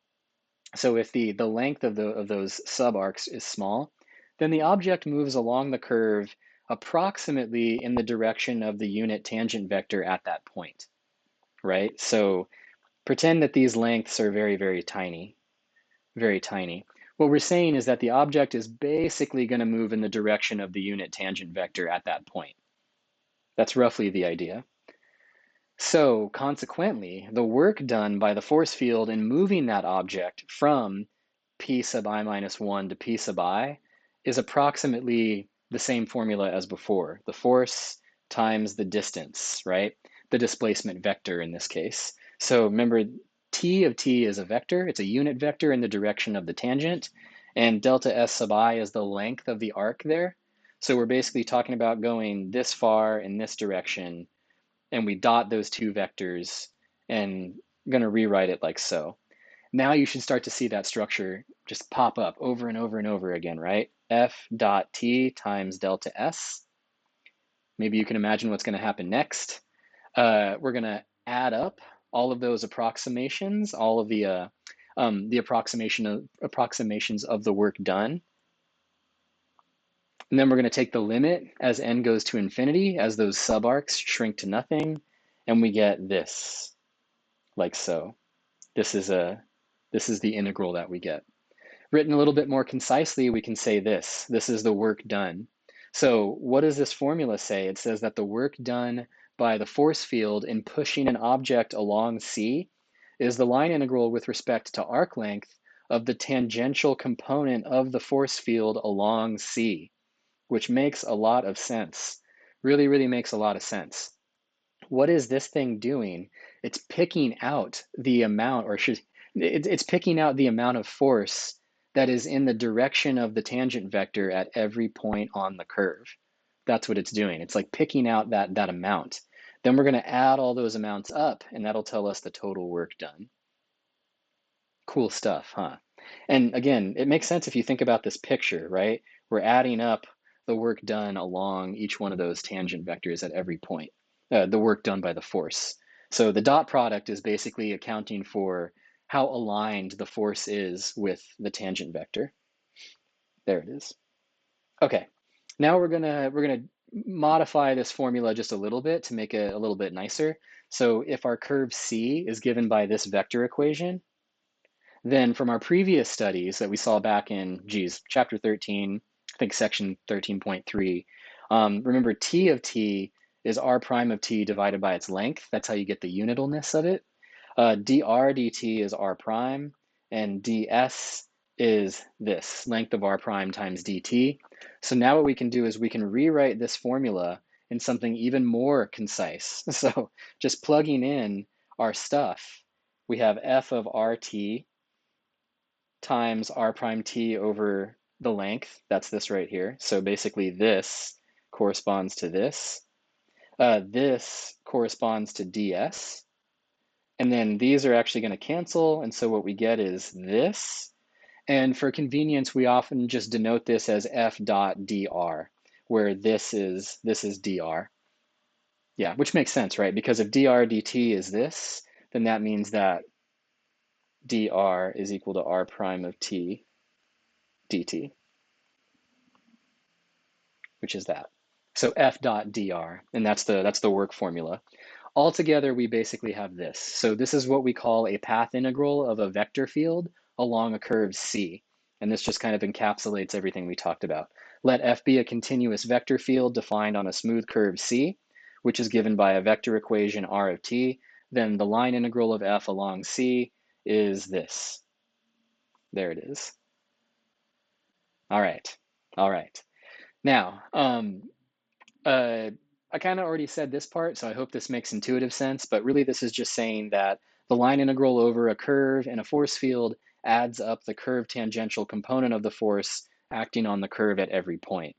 so if the length of those subarcs is small, then the object moves along the curve approximately in the direction of the unit tangent vector at that point, right? So pretend that these lengths are very, very tiny, very tiny. What we're saying is that the object is basically going to move in the direction of the unit tangent vector at that point. That's roughly the idea. So consequently, the work done by the force field in moving that object from P sub I minus 1 to P sub I is approximately the same formula as before. The force times the distance, right? The displacement vector in this case. So remember, T of T is a vector. It's a unit vector in the direction of the tangent. And delta S sub I is the length of the arc there. So we're basically talking about going this far in this direction, and we dot those two vectors, and I'm going to rewrite it like so. Now you should start to see that structure just pop up over and over and over again, right? F dot T times delta S. Maybe you can imagine what's going to happen next. We're going to add up all of those approximations, all of the approximations of the work done. And then we're going to take the limit as n goes to infinity, as those subarcs shrink to nothing, and we get this, like so. This is the integral that we get. Written a little bit more concisely, we can say this. This is the work done. So what does this formula say? It says that the work done by the force field in pushing an object along C is the line integral with respect to arc length of the tangential component of the force field along C, which makes a lot of sense. Really, really makes a lot of sense. What is this thing doing? It's picking out the amount, or it's picking out the amount of force that is in the direction of the tangent vector at every point on the curve. That's what it's doing. It's like picking out that amount. Then we're going to add all those amounts up, and that'll tell us the total work done. Cool stuff, huh? And again, it makes sense if you think about this picture, right? We're adding up the work done along each one of those tangent vectors at every point, the work done by the force. So the dot product is basically accounting for how aligned the force is with the tangent vector. There it is. Okay, now we're gonna modify this formula just a little bit to make it a little bit nicer. So if our curve C is given by this vector equation, then from our previous studies that we saw back in, chapter 13, I think section 13.3, remember T of T is R prime of T divided by its length. That's how you get the unitalness of it. Dr dt is R prime, and ds is this, length of r prime times dt. So now what we can do is we can rewrite this formula in something even more concise. So just plugging in our stuff, we have f of rt times r prime t over the length. That's this right here. So basically this corresponds to this. This corresponds to ds. And then these are actually going to cancel. And so what we get is this. And for convenience, we often just denote this as f dot dr, where this is dr. Yeah, which makes sense, right? Because if dr dt is this, then that means that dr is equal to r prime of t dt, which is that. So f dot dr, and that's the work formula. Altogether, we basically have this. So this is what we call a path integral of a vector field along a curve C. And this just kind of encapsulates everything we talked about. Let f be a continuous vector field defined on a smooth curve C, which is given by a vector equation r of t. Then the line integral of f along C is this. There it is. All right. All right. Now, I kind of already said this part, so I hope this makes intuitive sense, but really this is just saying that the line integral over a curve in a force field adds up the curve tangential component of the force acting on the curve at every point.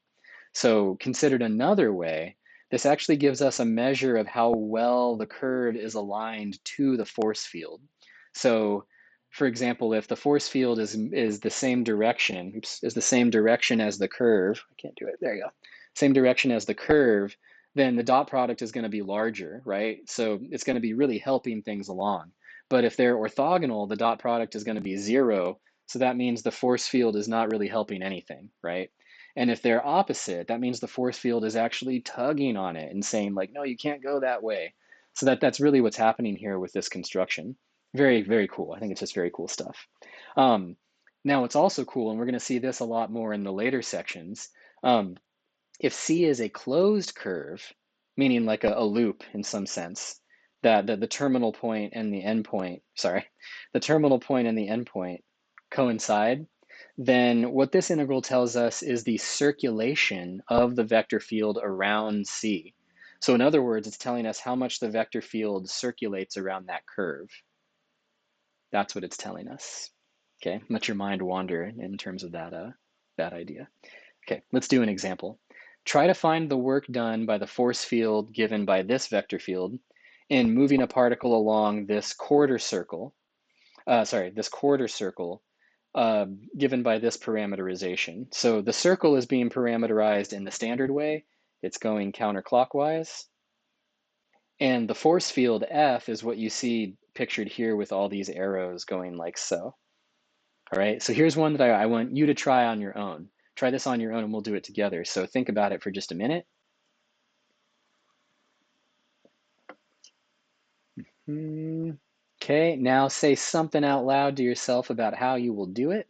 So considered another way, this actually gives us a measure of how well the curve is aligned to the force field. So for example, if the force field is the same direction, is the same direction as the curve, I can't do it, there you go, same direction as the curve, then the dot product is going to be larger, right? So it's going to be really helping things along. But if they're orthogonal, the dot product is going to be 0. So that means the force field is not really helping anything, right? And if they're opposite, that means the force field is actually tugging on it and saying like, no, you can't go that way. So that's really what's happening here with this construction. Very, very cool. I think it's just very cool stuff. Now it's also cool, and we're going to see this a lot more in the later sections. If C is a closed curve, meaning like a loop in some sense, that the terminal point and the endpoint, the terminal point and the endpoint coincide, then what this integral tells us is the circulation of the vector field around C. So in other words, it's telling us how much the vector field circulates around that curve. That's what it's telling us. Okay, let your mind wander in terms of that idea. Okay, let's do an example. Try to find the work done by the force field given by this vector field in moving a particle along this quarter circle, given by this parameterization. So the circle is being parameterized in the standard way. It's going counterclockwise. And the force field F is what you see pictured here with all these arrows going like so. All right, so here's one that I want you to try on your own. Try this on your own and we'll do it together. So think about it for just a minute. Okay, now say something out loud to yourself about how you will do it.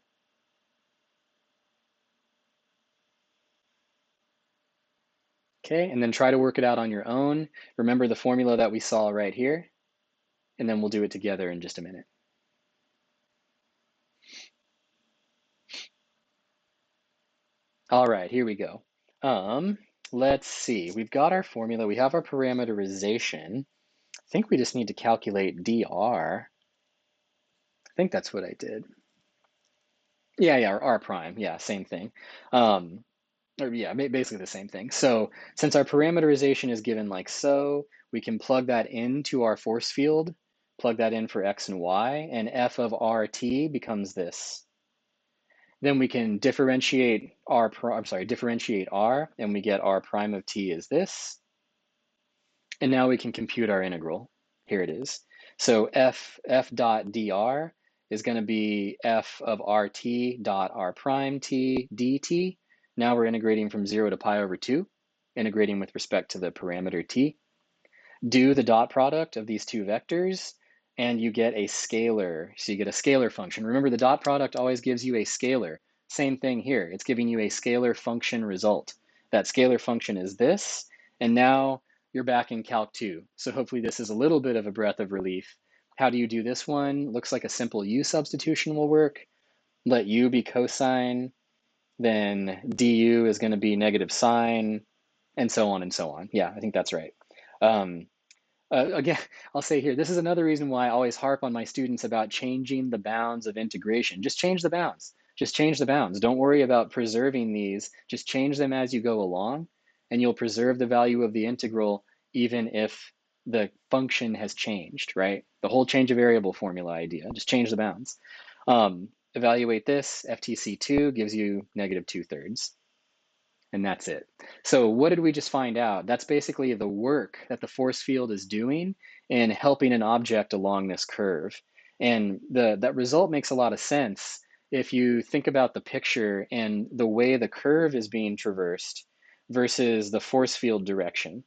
Okay, and then try to work it out on your own. Remember the formula that we saw right here, and then we'll do it together in just a minute. All right, here we go. Let's see, we've got our formula, we have our parameterization. I think we just need to calculate dr. I think that's what I did. Yeah, r prime, yeah, same thing. Or yeah, basically the same thing. So since our parameterization is given like so, we can plug that into our force field, plug that in for x and y, and f of rt becomes this. Then we can differentiate differentiate r, and we get r prime of t is this. And now we can compute our integral. Here it is. So f dot dr is going to be f of rt dot r prime t dt. Now we're integrating from 0 to pi over 2, integrating with respect to the parameter t. Do the dot product of these two vectors, and you get a scalar. So you get a scalar function. Remember, the dot product always gives you a scalar. Same thing here. It's giving you a scalar function result. That scalar function is this, and now you're back in Calc 2. So hopefully this is a little bit of a breath of relief. How do you do this one? Looks like a simple u substitution will work. Let u be cosine, then du is going to be negative sine, and so on and so on. Yeah, I think that's right. Um, again, I'll say here, this is another reason why I always harp on my students about changing the bounds of integration. Just change the bounds. Just change the bounds. Don't worry about preserving these. Just change them as you go along, and you'll preserve the value of the integral even if the function has changed, right? The whole change of variable formula idea. Just change the bounds. Evaluate this. FTC2 gives you negative 2/3. And that's it. So what did we just find out? That's basically the work that the force field is doing in helping an object along this curve. And that result makes a lot of sense if you think about the picture and the way the curve is being traversed versus the force field direction,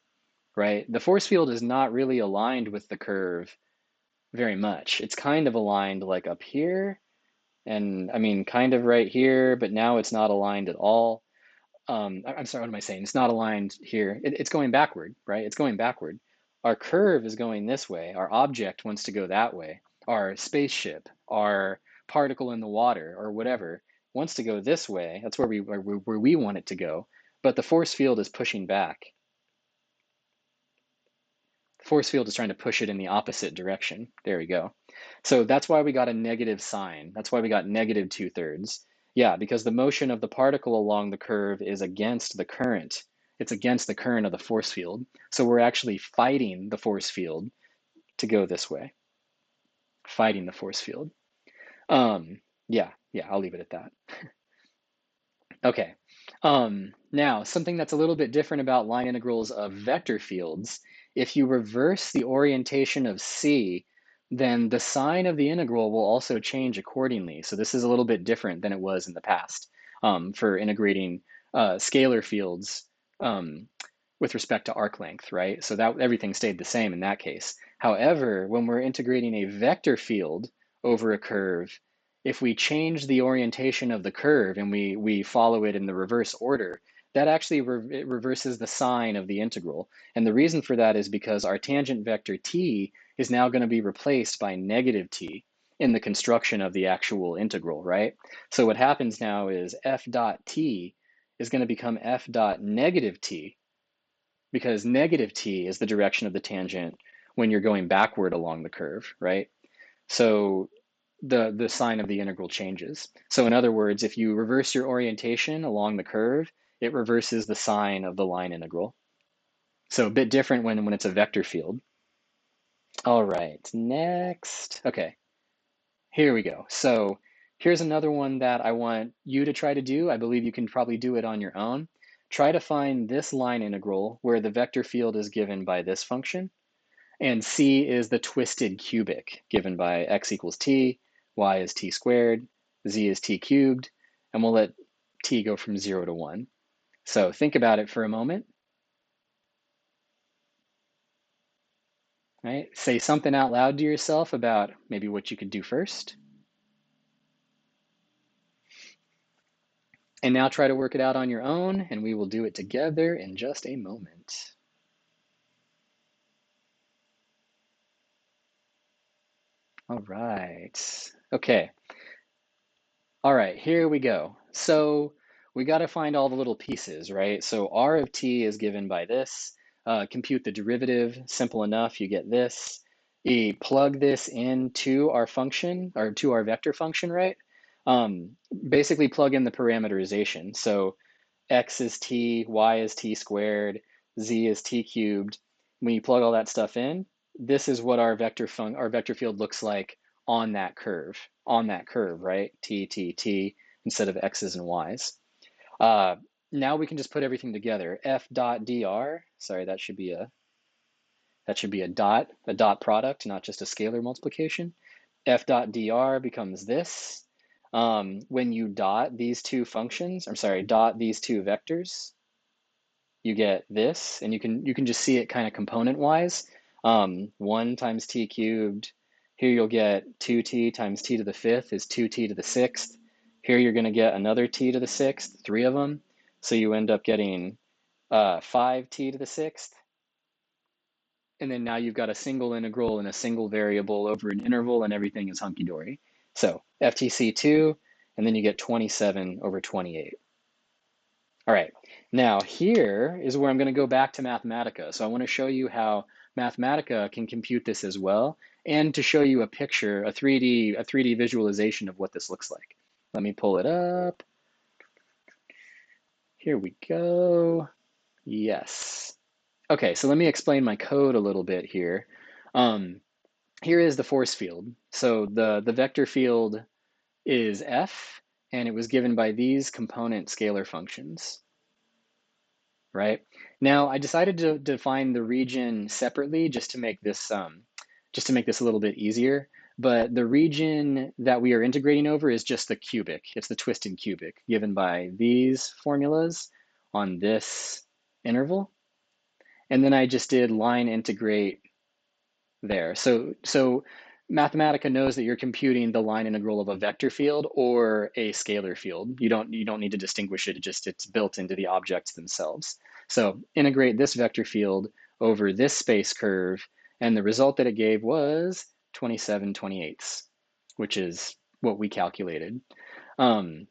right? The force field is not really aligned with the curve very much. It's kind of aligned like up here, and I mean, kind of right here, but now it's not aligned at all. I'm sorry, what am I saying? It's not aligned here. It's going backward, right? It's going backward. Our curve is going this way. Our object wants to go that way. Our spaceship, our particle in the water, or whatever, wants to go this way. That's where we want it to go. But the force field is pushing back. The force field is trying to push it in the opposite direction. There we go. So that's why we got a negative sign. That's why we got negative 2/3. Yeah, because the motion of the particle along the curve is against the current. It's against the current of the force field. So we're actually fighting the force field to go this way. Fighting the force field. Yeah, I'll leave it at that. Okay. Now, something that's a little bit different about line integrals of vector fields, if you reverse the orientation of C, then the sign of the integral will also change accordingly. So this is a little bit different than it was in the past for integrating scalar fields with respect to arc length, right? So that everything stayed the same in that case. However, when we're integrating a vector field over a curve, if we change the orientation of the curve and we follow it in the reverse order, that actually it reverses the sign of the integral. And the reason for that is because our tangent vector t is now going to be replaced by negative t in the construction of the actual integral, right? So what happens now is f dot t is going to become f dot negative t, because negative t is the direction of the tangent when you're going backward along the curve, right? So the sign of the integral changes. So in other words, if you reverse your orientation along the curve, it reverses the sign of the line integral. So a bit different when it's a vector field. All right, next. Okay, here we go. So here's another one that I want you to try to do. I believe you can probably do it on your own. Try to find this line integral where the vector field is given by this function, and C is the twisted cubic given by x equals t, y is t squared, z is t cubed, and we'll let t go from 0 to 1. So think about it for a moment. Right? Say something out loud to yourself about maybe what you could do first. And now try to work it out on your own, and we will do it together in just a moment. All right. Okay. All right, here we go. So we got to find all the little pieces, right? So r of t is given by this. Compute the derivative, simple enough, you get this. Plug this into our function, or to our vector function, right? Basically plug in the parameterization. So x is t, y is t squared, z is t cubed. When you plug all that stuff in, this is what our vector field looks like on that curve, right? T, T, T, instead of x's and y's. Now we can just put everything together. F dot dr, sorry, that should be a dot product, not just a scalar multiplication. F dot dr becomes this. When you dot these two functions, I'm sorry, dot these two vectors, you get this, and you can just see it kind of component wise. 1 times t cubed. Here you'll get 2t times t to the 5th is 2t to the 6th. Here you're going to get another t to the 6th, 3 of them. So you end up getting 5t to the 6th. and then now you've got a single integral and a single variable over an interval, and everything is hunky-dory. So FTC2, and then you get 27 over 28. All right, now here is where I'm going to go back to Mathematica. So I want to show you how Mathematica can compute this as well, and to show you a picture, a 3D visualization of what this looks like. Let me pull it up. Here we go. Yes. Okay, so let me explain my code a little bit here. Here is the force field. So the vector field is F, and it was given by these component scalar functions, right? Now I decided to define the region separately just to make this a little bit easier. But the region that we are integrating over is just the cubic. It's the twisted cubic given by these formulas on this interval. And then I just did line integrate there. So Mathematica knows that you're computing the line integral of a vector field or a scalar field. You don't need to distinguish it. It's built into the objects themselves. So integrate this vector field over this space curve, and the result that it gave was 27/28, which is what we calculated. One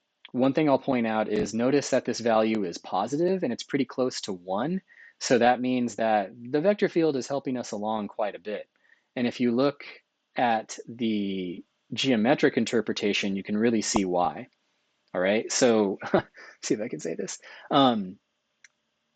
thing I'll point out is notice that this value is positive and it's pretty close to 1. So that means that the vector field is helping us along quite a bit. And if you look at the geometric interpretation, you can really see why. All right, so see if I can say this.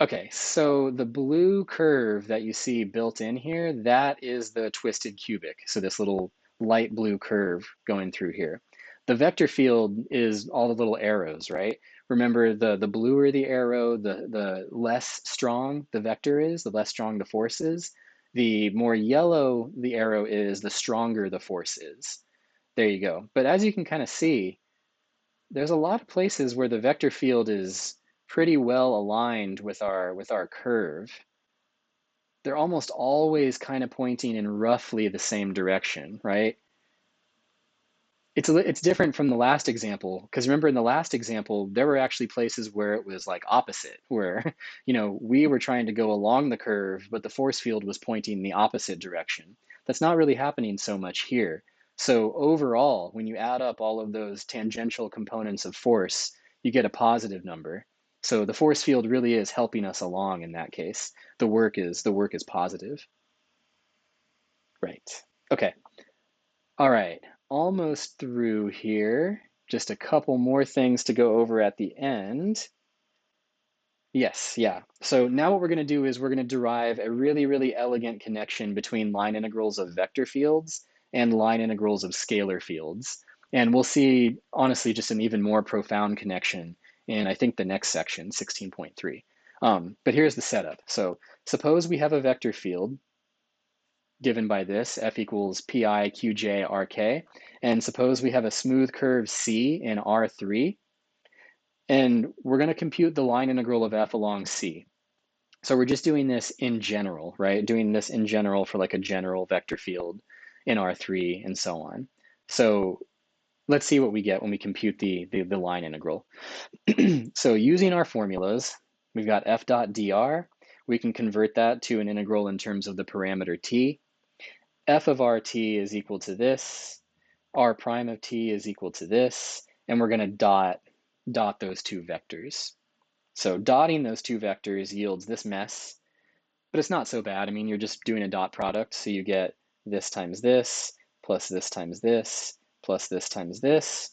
Okay, so the blue curve that you see built in here, that is the twisted cubic. So this little light blue curve going through here. The vector field is all the little arrows, right? Remember, the bluer the arrow, the less strong the vector is, the less strong the force is. The more yellow the arrow is, the stronger the force is. There you go. But as you can kind of see, there's a lot of places where the vector field is pretty well aligned with our curve. They're almost always kind of pointing in roughly the same direction, right? It's different from the last example, because remember in the last example, there were actually places where it was like opposite, where, we were trying to go along the curve, but the force field was pointing in the opposite direction. That's not really happening so much here. So overall, when you add up all of those tangential components of force, you get a positive number. So the force field really is helping us along in that case. The work is positive. Right. Okay. All right, almost through here. Just a couple more things to go over at the end. Yes, yeah. So now what we're going to do is we're going to derive a really, really elegant connection between line integrals of vector fields and line integrals of scalar fields. And we'll see, honestly, just an even more profound connection in, I think, the next section, 16.3. But here's the setup. So suppose we have a vector field given by this, f equals pi qj rk. And suppose we have a smooth curve c in R3, and we're going to compute the line integral of f along c. So we're just doing this in general, right? Doing this in general for like a general vector field in R3 and so on. So let's see what we get when we compute the line integral. So using our formulas, we've got f dot dr. We can convert that to an integral in terms of the parameter t. F of rt is equal to this, r prime of t is equal to this, and we're going to dot those two vectors. So dotting those two vectors yields this mess, but it's not so bad. I mean, you're just doing a dot product, so you get this times this, plus this times this, plus this times this,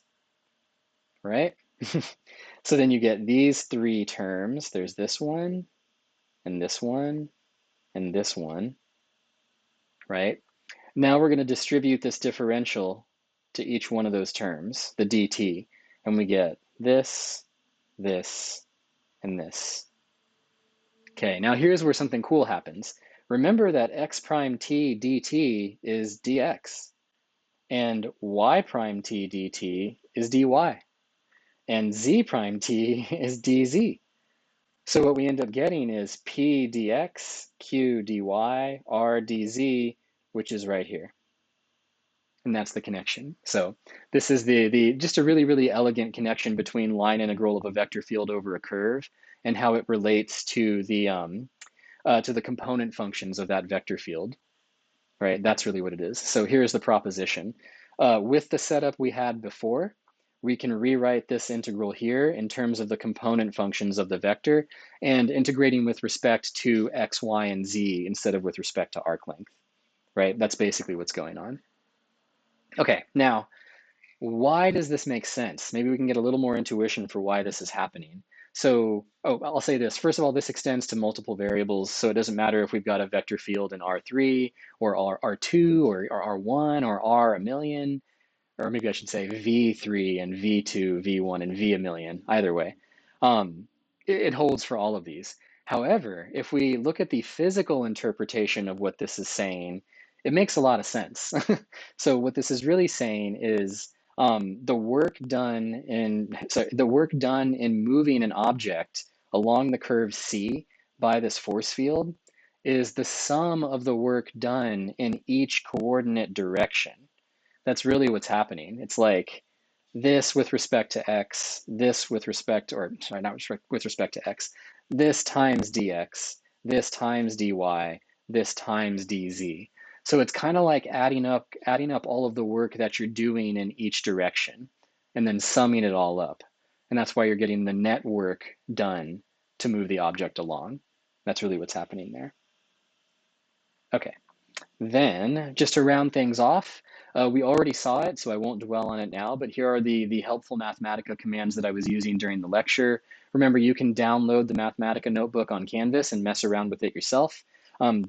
right? So then you get these three terms. There's this one, and this one, and this one, right? Now we're going to distribute this differential to each one of those terms, the dt, and we get this, this, and this. Okay, now here's where something cool happens. Remember that x prime t dt is dx, and y prime t dt is dy, and z prime t is dz. So what we end up getting is p dx, q dy, r dz, which is right here. And that's the connection. So this is the just a really, really elegant connection between line integral of a vector field over a curve and how it relates to the to the component functions of that vector field, right? That's really what it is. So here's the proposition. With the setup we had before, we can rewrite this integral here in terms of the component functions of the vector and integrating with respect to x, y, and z instead of with respect to arc length, right? That's basically what's going on. Okay, now, why does this make sense? Maybe we can get a little more intuition for why this is happening. So, I'll say this. First of all, this extends to multiple variables. So it doesn't matter if we've got a vector field in R3 or R2 or R1 or R a million, or maybe I should say V3 and V2, V1 and V a million, either way. It holds for all of these. However, if we look at the physical interpretation of what this is saying, it makes a lot of sense. So what this is really saying is the work done in moving an object along the curve C by this force field is the sum of the work done in each coordinate direction. That's really what's happening. It's like this with respect to x, this with respect, or sorry, not with respect to x, this times dx, this times dy, this times dz. So it's kind of like adding up all of the work that you're doing in each direction and then summing it all up. And that's why you're getting the net work done to move the object along. That's really what's happening there. Okay. Then, just to round things off, we already saw it, so I won't dwell on it now, but here are the helpful Mathematica commands that I was using during the lecture. Remember, you can download the Mathematica notebook on Canvas and mess around with it yourself.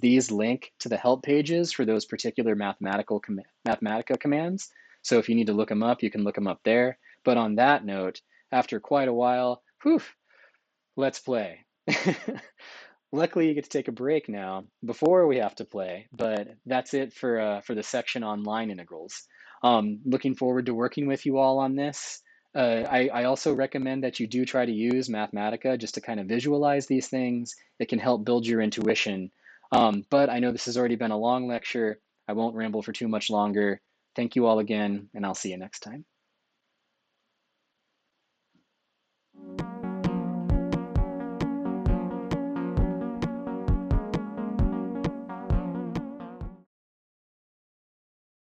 These link to the help pages for those particular Mathematica commands. So if you need to look them up, you can look them up there. But on that note, after quite a while, whew, let's play. Luckily, you get to take a break now before we have to play, but that's it for the section on line integrals. Looking forward to working with you all on this. I also recommend that you do try to use Mathematica just to kind of visualize these things. It can help build your intuition. But I know this has already been a long lecture. I won't ramble for too much longer. Thank you all again, and I'll see you next time.